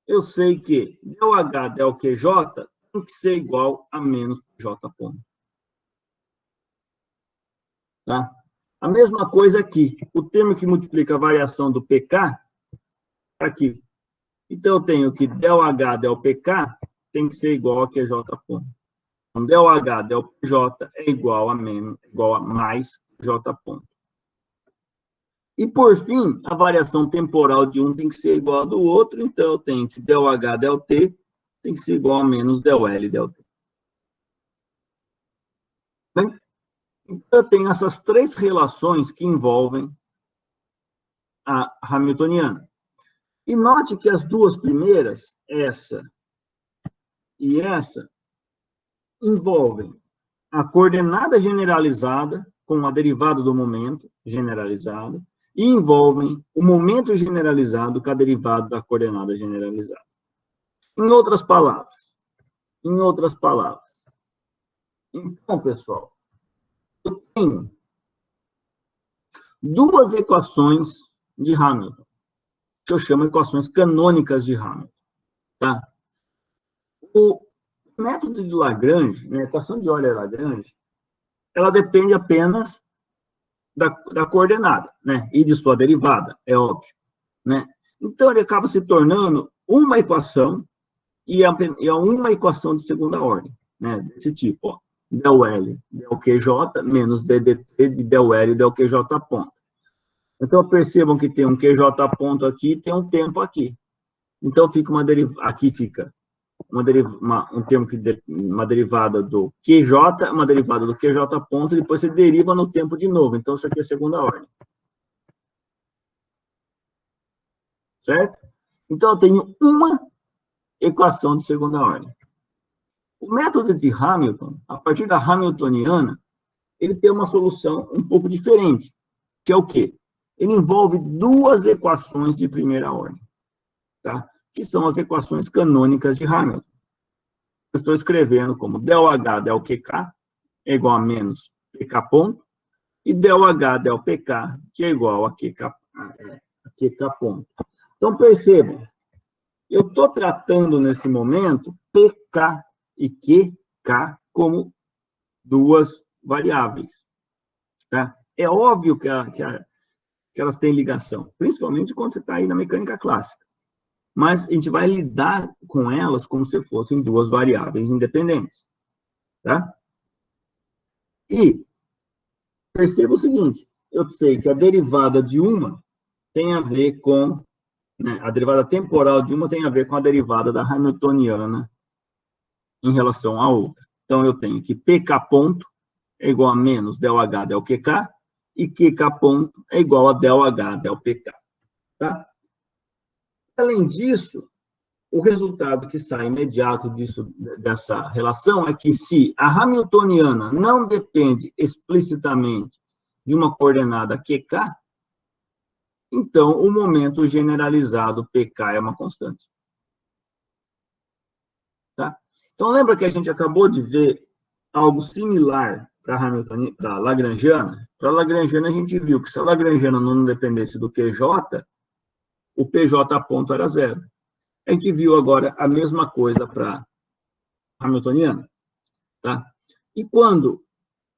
eu sei que del H del QJ tem que ser igual a menos PJ, ponto. Tá? A mesma coisa aqui. O termo que multiplica a variação do PK está aqui. Então, eu tenho que del H del PK tem que ser igual a QJ, ponto. Então, del H del PJ é igual a mais J ponto. E, por fim, a variação temporal de um tem que ser igual a do outro, então eu tenho que del H del T tem que ser igual a menos del L del T. Bem, então, eu tenho essas três relações que envolvem a hamiltoniana. E note que as duas primeiras, essa e essa, envolvem a coordenada generalizada com a derivada do momento generalizada e envolvem o momento generalizado com a derivada da coordenada generalizada. Em outras palavras, então, pessoal, eu tenho duas equações de Hamilton, que eu chamo de equações canônicas de Hamilton, tá? O método de Lagrange, né, a equação de Euler-Lagrange, ela depende apenas da coordenada, né, e de sua derivada, é óbvio, né? Então, ele acaba se tornando uma equação e é uma equação de segunda ordem, né, desse tipo, ó, del L, del QJ, menos DDT de del L, del QJ ponto. Então, percebam que tem um QJ ponto aqui e tem um tempo aqui. Então, fica aqui fica um termo uma derivada do QJ, uma derivada do QJ ponto, e depois você deriva no tempo de novo. Então, isso aqui é segunda ordem. Certo? Então, eu tenho uma equação de segunda ordem. O método de Hamilton, a partir da Hamiltoniana, ele tem uma solução um pouco diferente, que é o quê? Ele envolve duas equações de primeira ordem, tá? Que são as equações canônicas de Hamilton. Eu estou escrevendo como ΔH del QK é igual a menos PK ponto, e ΔH del PK, que é igual a QK ponto. Então, percebam, eu estou tratando nesse momento PK e QK como duas variáveis. Tá? É óbvio que elas têm ligação, principalmente quando você está aí na mecânica clássica. Mas a gente vai lidar com elas como se fossem duas variáveis independentes. Tá? E perceba o seguinte, eu sei que a derivada de uma tem a ver com, né, a derivada temporal de uma tem a ver com a derivada da Hamiltoniana em relação à outra. Então, eu tenho que PK ponto é igual a menos ΔH del QK, e QK ponto é igual a ΔH del PK. Tá? Além disso, o resultado que sai imediato dessa relação é que se a Hamiltoniana não depende explicitamente de uma coordenada QK, então o momento generalizado PK é uma constante. Tá? Então, lembra que a gente acabou de ver algo similar para a Lagrangiana? Para a Lagrangiana, a gente viu que se a Lagrangiana não dependesse do QJ, o PJ ponto era zero. A gente viu agora a mesma coisa para a Hamiltoniana. Tá? E quando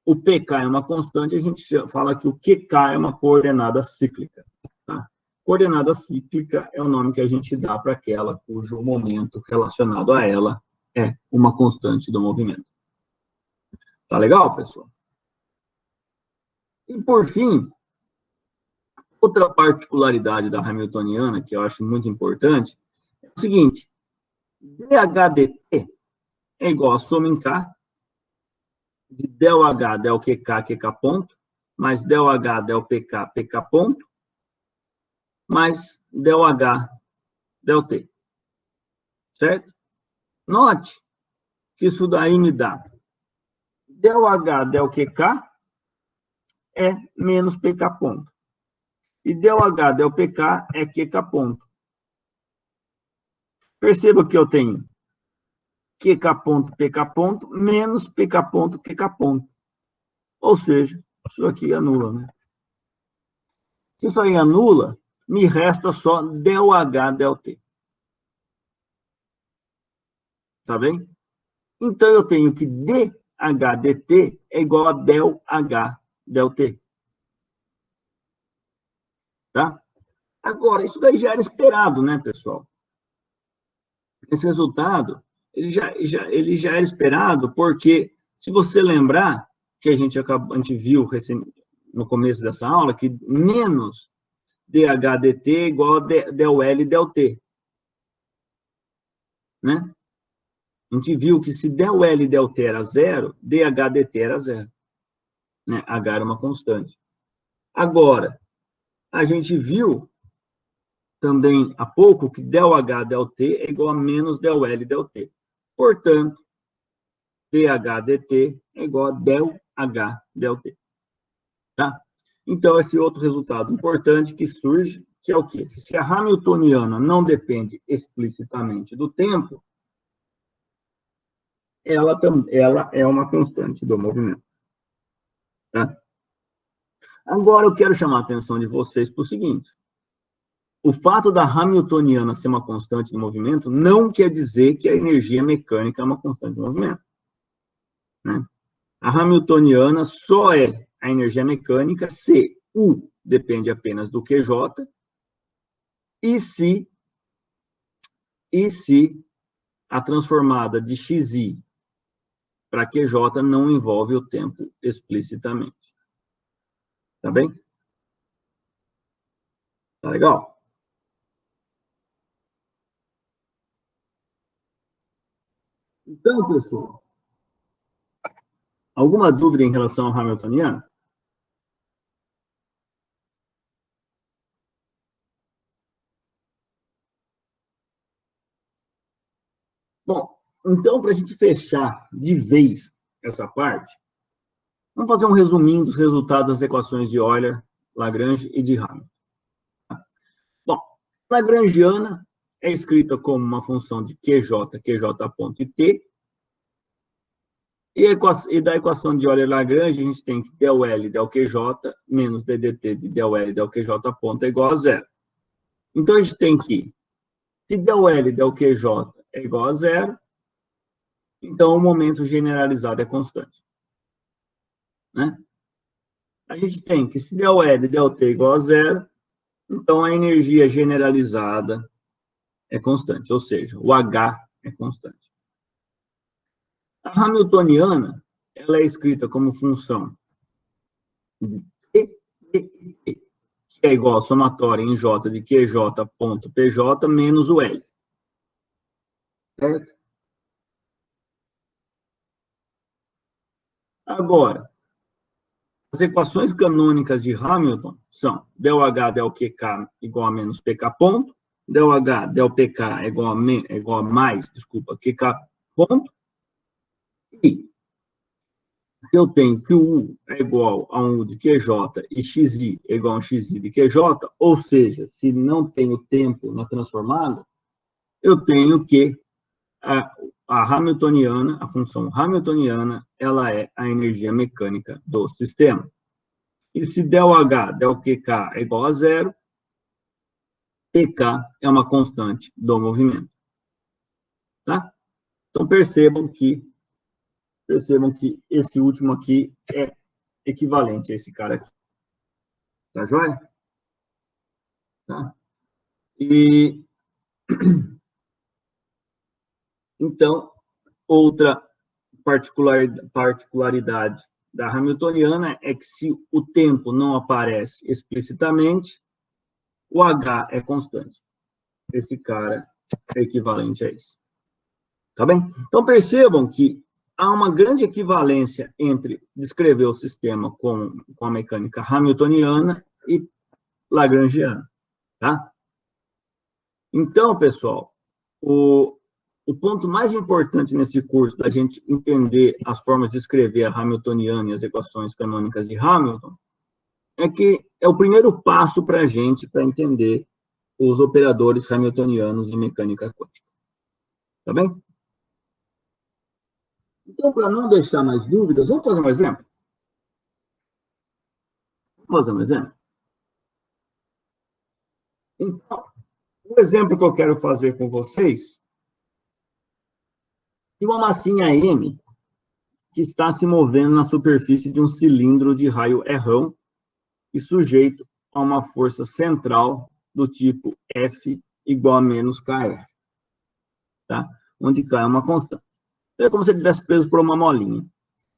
o PK é uma constante, a gente fala que o QK é uma coordenada cíclica. Tá? Coordenada cíclica é o nome que a gente dá para aquela cujo momento relacionado a ela é uma constante do movimento. Tá legal, pessoal? E, por fim, outra particularidade da Hamiltoniana, que eu acho muito importante, é o seguinte: DHDT é igual a soma em K de ΔH del QK, QK ponto, mais ΔH del PK, PK ponto, mais ΔH del T. Certo? Note que isso daí me dá ΔH del QK é menos PK ponto. E ΔH del PK é QK ponto. Perceba que eu tenho QK ponto, PK ponto, menos PK ponto, QK ponto. Ou seja, isso aqui anula, né? Se isso aí anula, me resta só ΔH del T. Tá bem? Então, eu tenho que DH dt é igual a ΔH del T. Tá? Agora, isso daí já era esperado, né, pessoal? Esse resultado, ele já era esperado, porque, se você lembrar, que a gente viu no começo dessa aula, que menos DH dt é igual a del L del T. Né? A gente viu que se del L del T era zero, DH dt era zero. Né? H era uma constante. Agora, a gente viu também há pouco que ΔH del T é igual a menos del L del T. Portanto, DH dt é igual a ΔH del T. Tá? Então, esse outro resultado importante que surge, que é o quê? Se a Hamiltoniana não depende explicitamente do tempo, ela é uma constante do movimento. Tá? Agora, eu quero chamar a atenção de vocês para o seguinte: o fato da Hamiltoniana ser uma constante do movimento não quer dizer que a energia mecânica é uma constante do movimento. Né? A Hamiltoniana só é a energia mecânica se U depende apenas do QJ e se a transformada de XI para QJ não envolve o tempo explicitamente. Tá bem? Tá legal? Então, pessoal, alguma dúvida em relação ao Hamiltoniano? Bom, Então, para a gente fechar de vez essa parte, vamos fazer um resuminho dos resultados das equações de Euler, Lagrange e de Hamilton. Bom, lagrangiana é escrita como uma função de QJ, QJ ponto e T. E da equação de Euler-Lagrange, a gente tem que del L, del QJ, menos DDT de del L, del QJ ponto é igual a zero. Então, a gente tem que, se del L, del QJ é igual a zero, então o momento generalizado é constante. Né? A gente tem que, se del L, del T é igual a zero, então a energia generalizada é constante, ou seja, o H é constante. A hamiltoniana, ela é escrita como função de T, que é igual a somatória em J de QJ ponto PJ menos o L. Certo? Agora, as equações canônicas de Hamilton são del H, del QK igual a menos PK ponto, del H, del PK igual a mais, QK ponto, e eu tenho que o U é igual a 1 de QJ e XI é igual a 1 XI de QJ, ou seja, se não tenho tempo na transformada, eu tenho que a hamiltoniana, a função hamiltoniana, ela é a energia mecânica do sistema. E se del H, del QK é igual a zero, PK é uma constante do movimento. Tá? Então, percebam que esse último aqui é equivalente a esse cara aqui. Tá joia? Tá? E, então, outra particularidade da hamiltoniana é que se o tempo não aparece explicitamente, o H é constante. Esse cara é equivalente a esse. Tá bem? Então, percebam que há uma grande equivalência entre descrever o sistema com a mecânica hamiltoniana e lagrangiana. Tá? Então, pessoal, o ponto mais importante nesse curso, da gente entender as formas de escrever a hamiltoniana e as equações canônicas de Hamilton, é que é o primeiro passo para a gente para entender os operadores hamiltonianos de mecânica quântica. Tá bem? Então, para não deixar mais dúvidas, vamos fazer um exemplo? Vamos fazer um exemplo? Então, o exemplo que eu quero fazer com vocês é uma massinha M que está se movendo na superfície de um cilindro de raio Rão e sujeito a uma força central do tipo F igual a menos KR, tá? Onde K é uma constante. Então, é como se ele estivesse preso por uma molinha,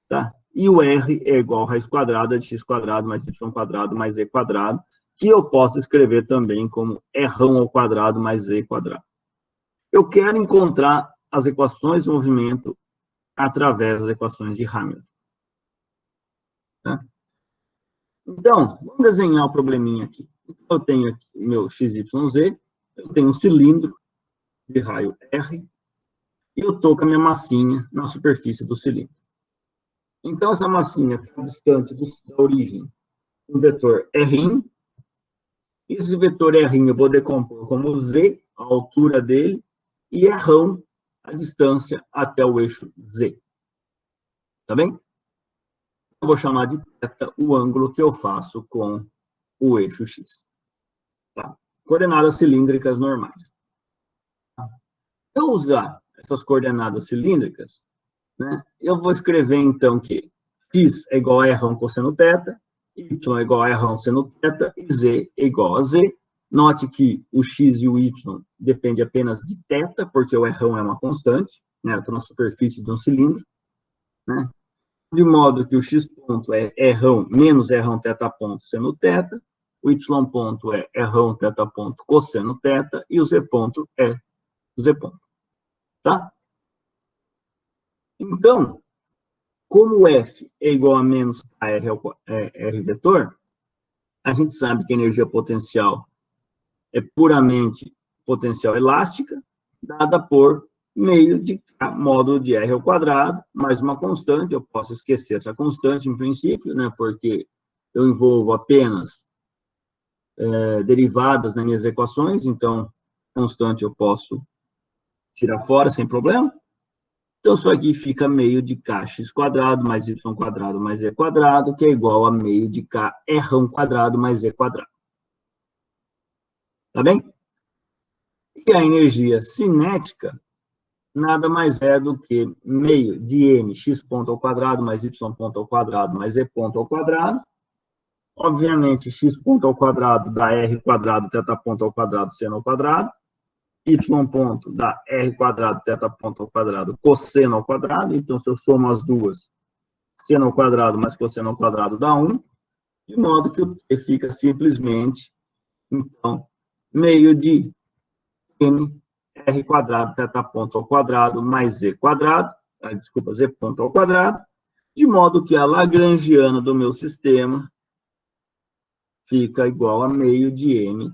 tá? E o R é igual a raiz quadrada de x quadrado mais y quadrado mais z quadrado, que eu posso escrever também como Rão ao quadrado mais z quadrado. Eu quero encontrar as equações de movimento através das equações de Hamilton. Tá? Então, vamos desenhar o probleminha aqui. Eu tenho aqui meu XYZ, eu tenho um cilindro de raio R, e eu estou com a minha massinha na superfície do cilindro. Então, essa massinha está distante da origem um vetor R'. Esse vetor R' eu vou decompor como Z, a altura dele, e Rão, a distância até o eixo Z. Tá bem? Eu vou chamar de θ o ângulo que eu faço com o eixo X. Tá? Coordenadas cilíndricas normais. Se eu usar essas coordenadas cilíndricas, né, eu vou escrever, então, que x é igual a Rão cosseno θ, y é igual a Rão seno θ e z é igual a z. Note que o x e o y dependem apenas de θ, porque o Rão é uma constante, né, eu estou na superfície de um cilindro, né, de modo que o x ponto é Rão menos Rão θ ponto seno θ, o y ponto é Rão θ ponto cosseno θ e o z ponto é o z ponto. Tá? Então, como F é igual a menos R vetor, a gente sabe que a energia potencial é puramente potencial elástica, dada por meio de K módulo de R ao quadrado, mais uma constante. Eu posso esquecer essa constante, em princípio, né, porque eu envolvo apenas derivadas nas minhas equações, então, constante eu posso tirar fora sem problema. Então, isso aqui fica meio de kx quadrado mais y quadrado mais e quadrado, que é igual a meio de k r quadrado mais e quadrado. Tá bem? E a energia cinética nada mais é do que meio de m x ponto ao quadrado mais y ponto ao quadrado mais e ponto ao quadrado. Obviamente, x ponto ao quadrado dá r quadrado, teta ponto ao quadrado, seno ao quadrado. Y ponto dá r quadrado, teta ponto ao quadrado, cosseno ao quadrado. Então, se eu somo as duas, seno ao quadrado mais cosseno ao quadrado dá 1. De modo que o t fica simplesmente, então, meio de m r quadrado, teta ponto ao quadrado, mais z quadrado, desculpa, z ponto ao quadrado, de modo que a lagrangiana do meu sistema fica igual a meio de m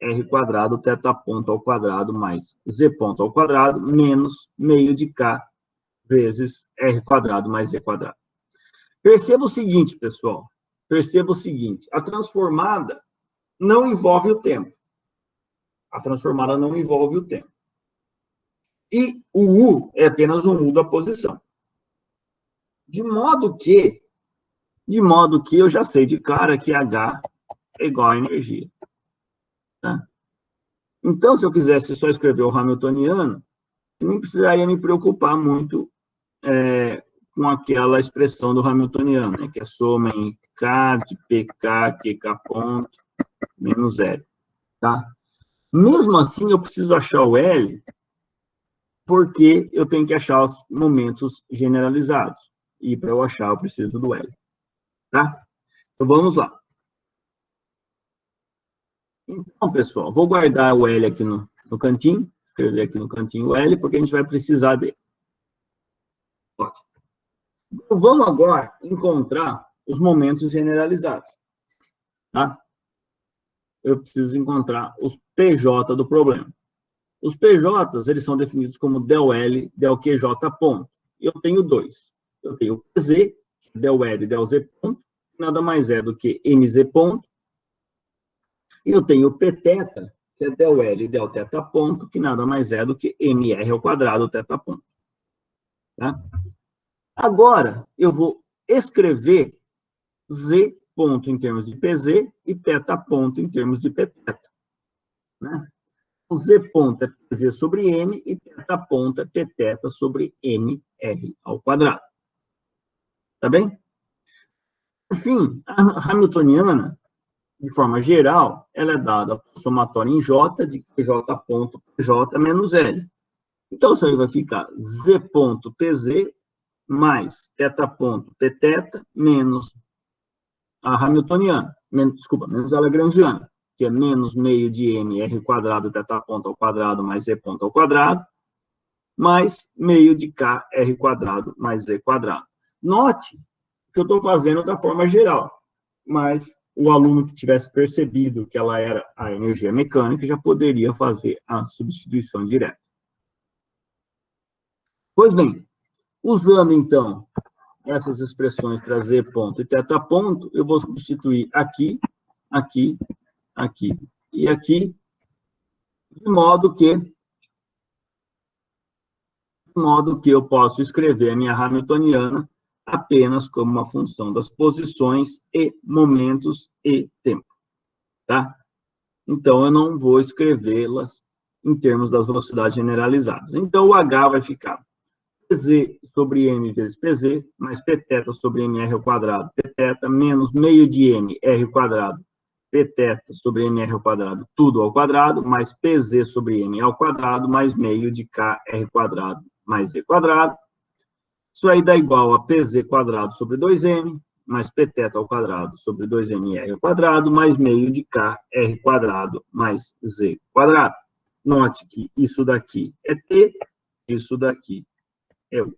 r quadrado, teta ponto ao quadrado, mais z ponto ao quadrado, menos meio de k vezes r quadrado mais z quadrado. Perceba o seguinte, pessoal, perceba o seguinte, a transformada não envolve o tempo. A transformada não envolve o tempo. E o U é apenas um U da posição. De modo que eu já sei de cara que H é igual a energia. Tá? Então, se eu quisesse só escrever o Hamiltoniano, eu nem precisaria me preocupar muito com aquela expressão do Hamiltoniano, né, que é soma em K de PK, QK ponto, menos L. Tá? Mesmo assim, eu preciso achar o L, porque eu tenho que achar os momentos generalizados. E para eu achar, eu preciso do L. Tá? Então, vamos lá. Então, pessoal, vou guardar o L aqui no cantinho, escrever aqui no cantinho o L, porque a gente vai precisar dele. Ótimo. Então, vamos agora encontrar os momentos generalizados. Tá? Eu preciso encontrar os PJ do problema. Os PJs, eles são definidos como del L, del QJ ponto. Eu tenho dois. Eu tenho o PZ, del L, del Z ponto, nada mais é do que MZ ponto. E eu tenho o Pθ, que é del L, del teta ponto, que nada mais é do que MR ao quadrado, teta ponto. Tá? Agora, eu vou escrever Z ponto em termos de PZ e teta ponto em termos de Pθ. Né? O Z ponto é PZ sobre M e teta ponto é Pθ sobre MR ao quadrado. Tá bem? Por fim, a Hamiltoniana, de forma geral, ela é dada por somatória em J de J ponto J menos L. Então, isso aí vai ficar Z ponto PZ mais teta ponto Pθ menos a Hamiltoniana, menos a Lagrangiana, que é menos meio de M R quadrado teta ponto ao quadrado mais Z ponto ao quadrado, mais meio de K R quadrado mais Z quadrado. Note que eu estou fazendo da forma geral, mas o aluno que tivesse percebido que ela era a energia mecânica já poderia fazer a substituição direta. Pois bem, usando então essas expressões para Z ponto e teta ponto, eu vou substituir aqui, aqui, aqui e aqui, de modo que eu posso escrever a minha Hamiltoniana apenas como uma função das posições e momentos e tempo, tá? Então, eu não vou escrevê-las em termos das velocidades generalizadas. Então, o H vai ficar PZ sobre M vezes PZ, mais Pθ sobre MR ao quadrado, Pθ, menos meio de M, R quadrado, Pθ sobre MR ao quadrado, tudo ao quadrado, mais PZ sobre M ao quadrado, mais meio de K, R quadrado, mais Z quadrado. Isso aí dá igual a PZ quadrado sobre 2M, mais Pθ ao quadrado sobre 2MR ao quadrado, mais meio de K, R quadrado, mais Z quadrado. Note que isso daqui é T, isso daqui é U.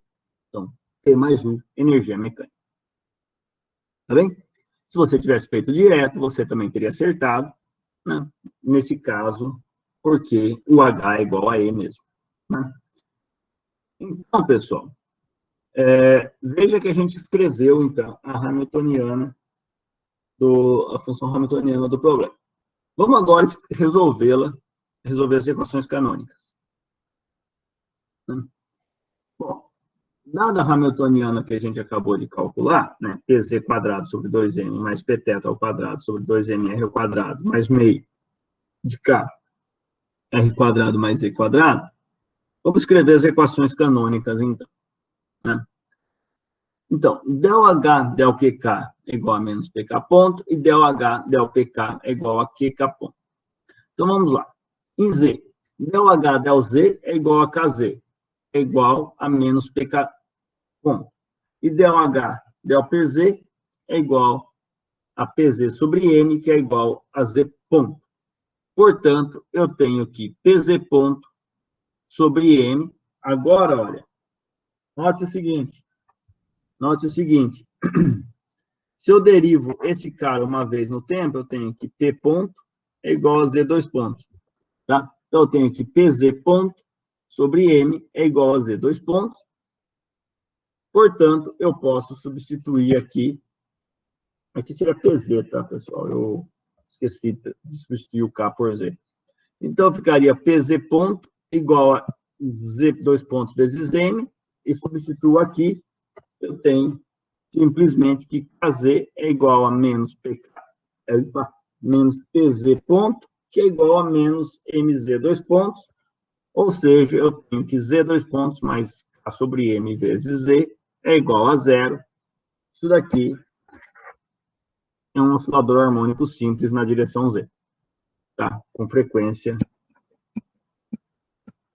Então, T mais U, energia mecânica. Tá bem? Se você tivesse feito direto, você também teria acertado, né? Nesse caso, porque o H é igual a E mesmo. Né? Então, pessoal, veja que a gente escreveu, então, a hamiltoniana, a função hamiltoniana do problema. Vamos agora resolver as equações canônicas. Bom, dada a hamiltoniana que a gente acabou de calcular, né, pz quadrado sobre 2m mais pθ ao quadrado sobre 2mr ao quadrado mais meio de k, r quadrado mais z quadrado, vamos escrever as equações canônicas, então. Né? Então, del H, del QK é igual a menos PK ponto, e del H, del PK é igual a QK ponto. Então, vamos lá. Em Z, del H, del Z é igual a KZ, é igual a menos PK ponto. E del H, del PZ é igual a PZ sobre M, que é igual a Z ponto. Portanto, eu tenho aqui PZ ponto sobre M. Agora, olha, note o seguinte, se eu derivo esse cara uma vez no tempo, eu tenho que P ponto é igual a Z dois pontos, tá? Então, eu tenho que PZ ponto sobre M é igual a Z dois pontos. Portanto, eu posso substituir aqui seria PZ, tá, pessoal? Eu esqueci de substituir o K por Z. Então, ficaria PZ ponto igual a Z dois pontos vezes M, e substituo aqui, eu tenho simplesmente que KZ é igual a menos PK, menos PZ ponto, que é igual a menos MZ dois pontos, ou seja, eu tenho que Z dois pontos mais K sobre M vezes Z é igual a zero. Isso daqui é um oscilador harmônico simples na direção Z, tá? Com frequência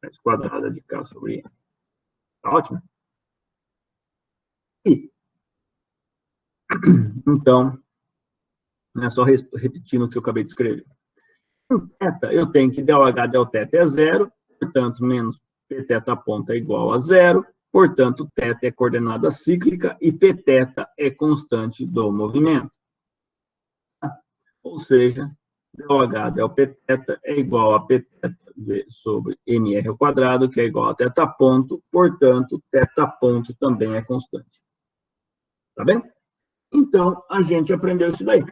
raiz quadrada de K sobre M. Tá ótimo? E, então, só repetindo o que eu acabei de escrever. Em θ, eu tenho que del H del θ é zero, portanto, menos Pθ ponta é igual a zero, portanto, θ é coordenada cíclica e Pθ é constante do movimento. Ou seja, del H del Pθ é igual a Pθ sobre mr ao quadrado, que é igual a θ ponto, portanto, θ ponto também é constante. Tá bem? Então, a gente aprendeu isso daí.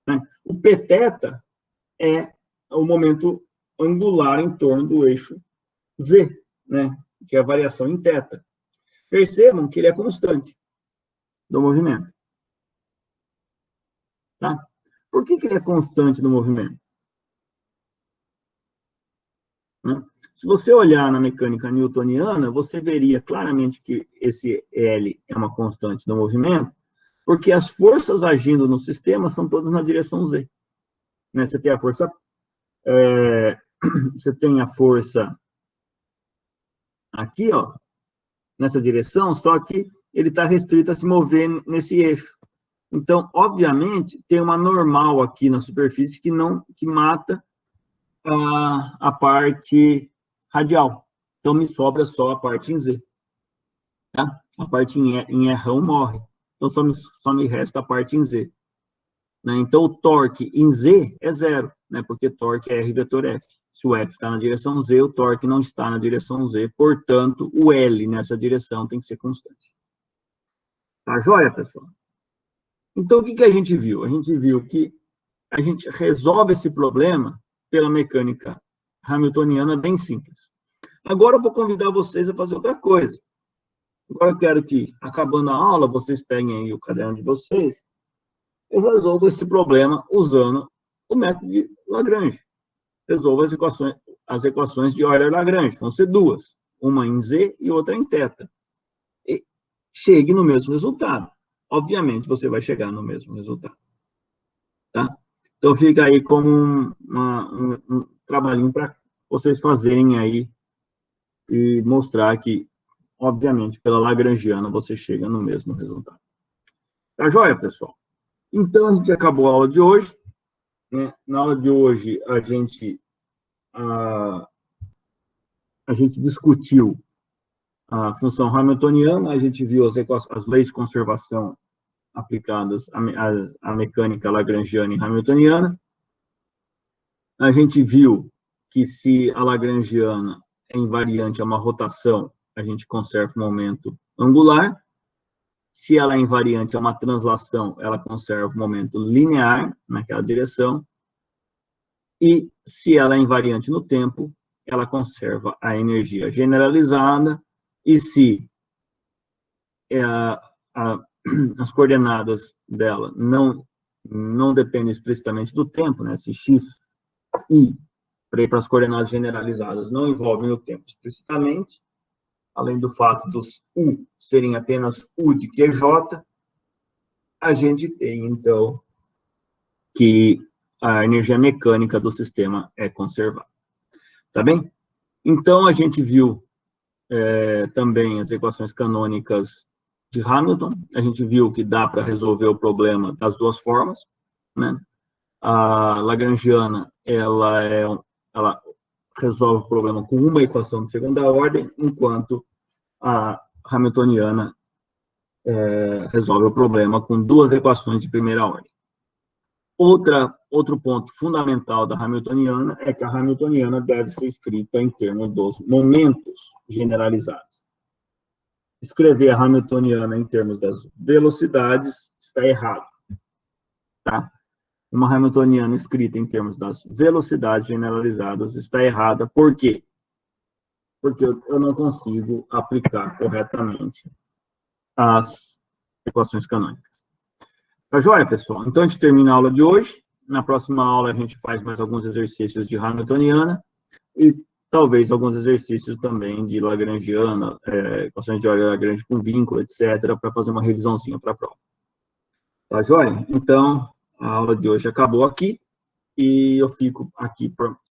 Né? O Pθ é o momento angular em torno do eixo Z, né? Que é a variação em θ. Percebam que ele é constante do movimento. Tá? Por que ele é constante do movimento? Né? Se você olhar na mecânica newtoniana, você veria claramente que esse L é uma constante do movimento, porque as forças agindo no sistema são todas na direção Z. Né? Você tem a força... você tem a força aqui, ó, nessa direção, só que ele está restrito a se mover nesse eixo. Então, obviamente, tem uma normal aqui na superfície que mata a parte radial. Então, me sobra só a parte em Z. Tá? A parte em R1 morre. Então, só me resta a parte em Z. Né? Então, o torque em Z é zero, né? Porque torque é R vetor F. Se o F está na direção Z, o torque não está na direção Z. Portanto, o L nessa direção tem que ser constante. Tá joia, pessoal? Então, o que a gente viu? A gente viu que a gente resolve esse problema pela mecânica hamiltoniana bem simples. Agora eu vou convidar vocês a fazer outra coisa. Agora eu quero que, acabando a aula, vocês peguem aí o caderno de vocês e resolvam esse problema usando o método de Lagrange. Resolva as equações de Euler-Lagrange. Vão ser duas, uma em Z e outra em θ. E chegue no mesmo resultado. Obviamente, você vai chegar no mesmo resultado. Tá? Então, fica aí como um trabalhinho para vocês fazerem aí e mostrar que, obviamente, pela Lagrangiana, você chega no mesmo resultado. Tá joia, pessoal? Então, a gente acabou a aula de hoje. Né? Na aula de hoje, a gente discutiu a função hamiltoniana, a gente viu as leis de conservação aplicadas à mecânica lagrangiana e hamiltoniana. A gente viu que se a lagrangiana é invariante a uma rotação, a gente conserva o momento angular. Se ela é invariante, é uma translação, ela conserva o momento linear naquela direção. E se ela é invariante no tempo, ela conserva a energia generalizada. E se as coordenadas dela não dependem explicitamente do tempo, né? Se x, y, para ir para as coordenadas generalizadas, não envolvem o tempo explicitamente, além do fato dos U serem apenas U de QJ, a gente tem, então, que a energia mecânica do sistema é conservada. Tá bem? Então, a gente viu também as equações canônicas de Hamilton, a gente viu que dá para resolver o problema das duas formas, né? A lagrangiana, ela resolve o problema com uma equação de segunda ordem, enquanto a hamiltoniana resolve o problema com duas equações de primeira ordem. Outro ponto fundamental da hamiltoniana é que a hamiltoniana deve ser escrita em termos dos momentos generalizados. Escrever a hamiltoniana em termos das velocidades está errado. Tá? Uma hamiltoniana escrita em termos das velocidades generalizadas está errada. Por quê? Porque eu não consigo aplicar corretamente as equações canônicas. Tá joia, pessoal? Então, a gente termina a aula de hoje. Na próxima aula, a gente faz mais alguns exercícios de hamiltoniana e talvez alguns exercícios também de lagrangiana, equações de ordem Lagrange com vínculo, etc., para fazer uma revisãozinha para a prova. Tá joia? Então, a aula de hoje acabou aqui e eu fico aqui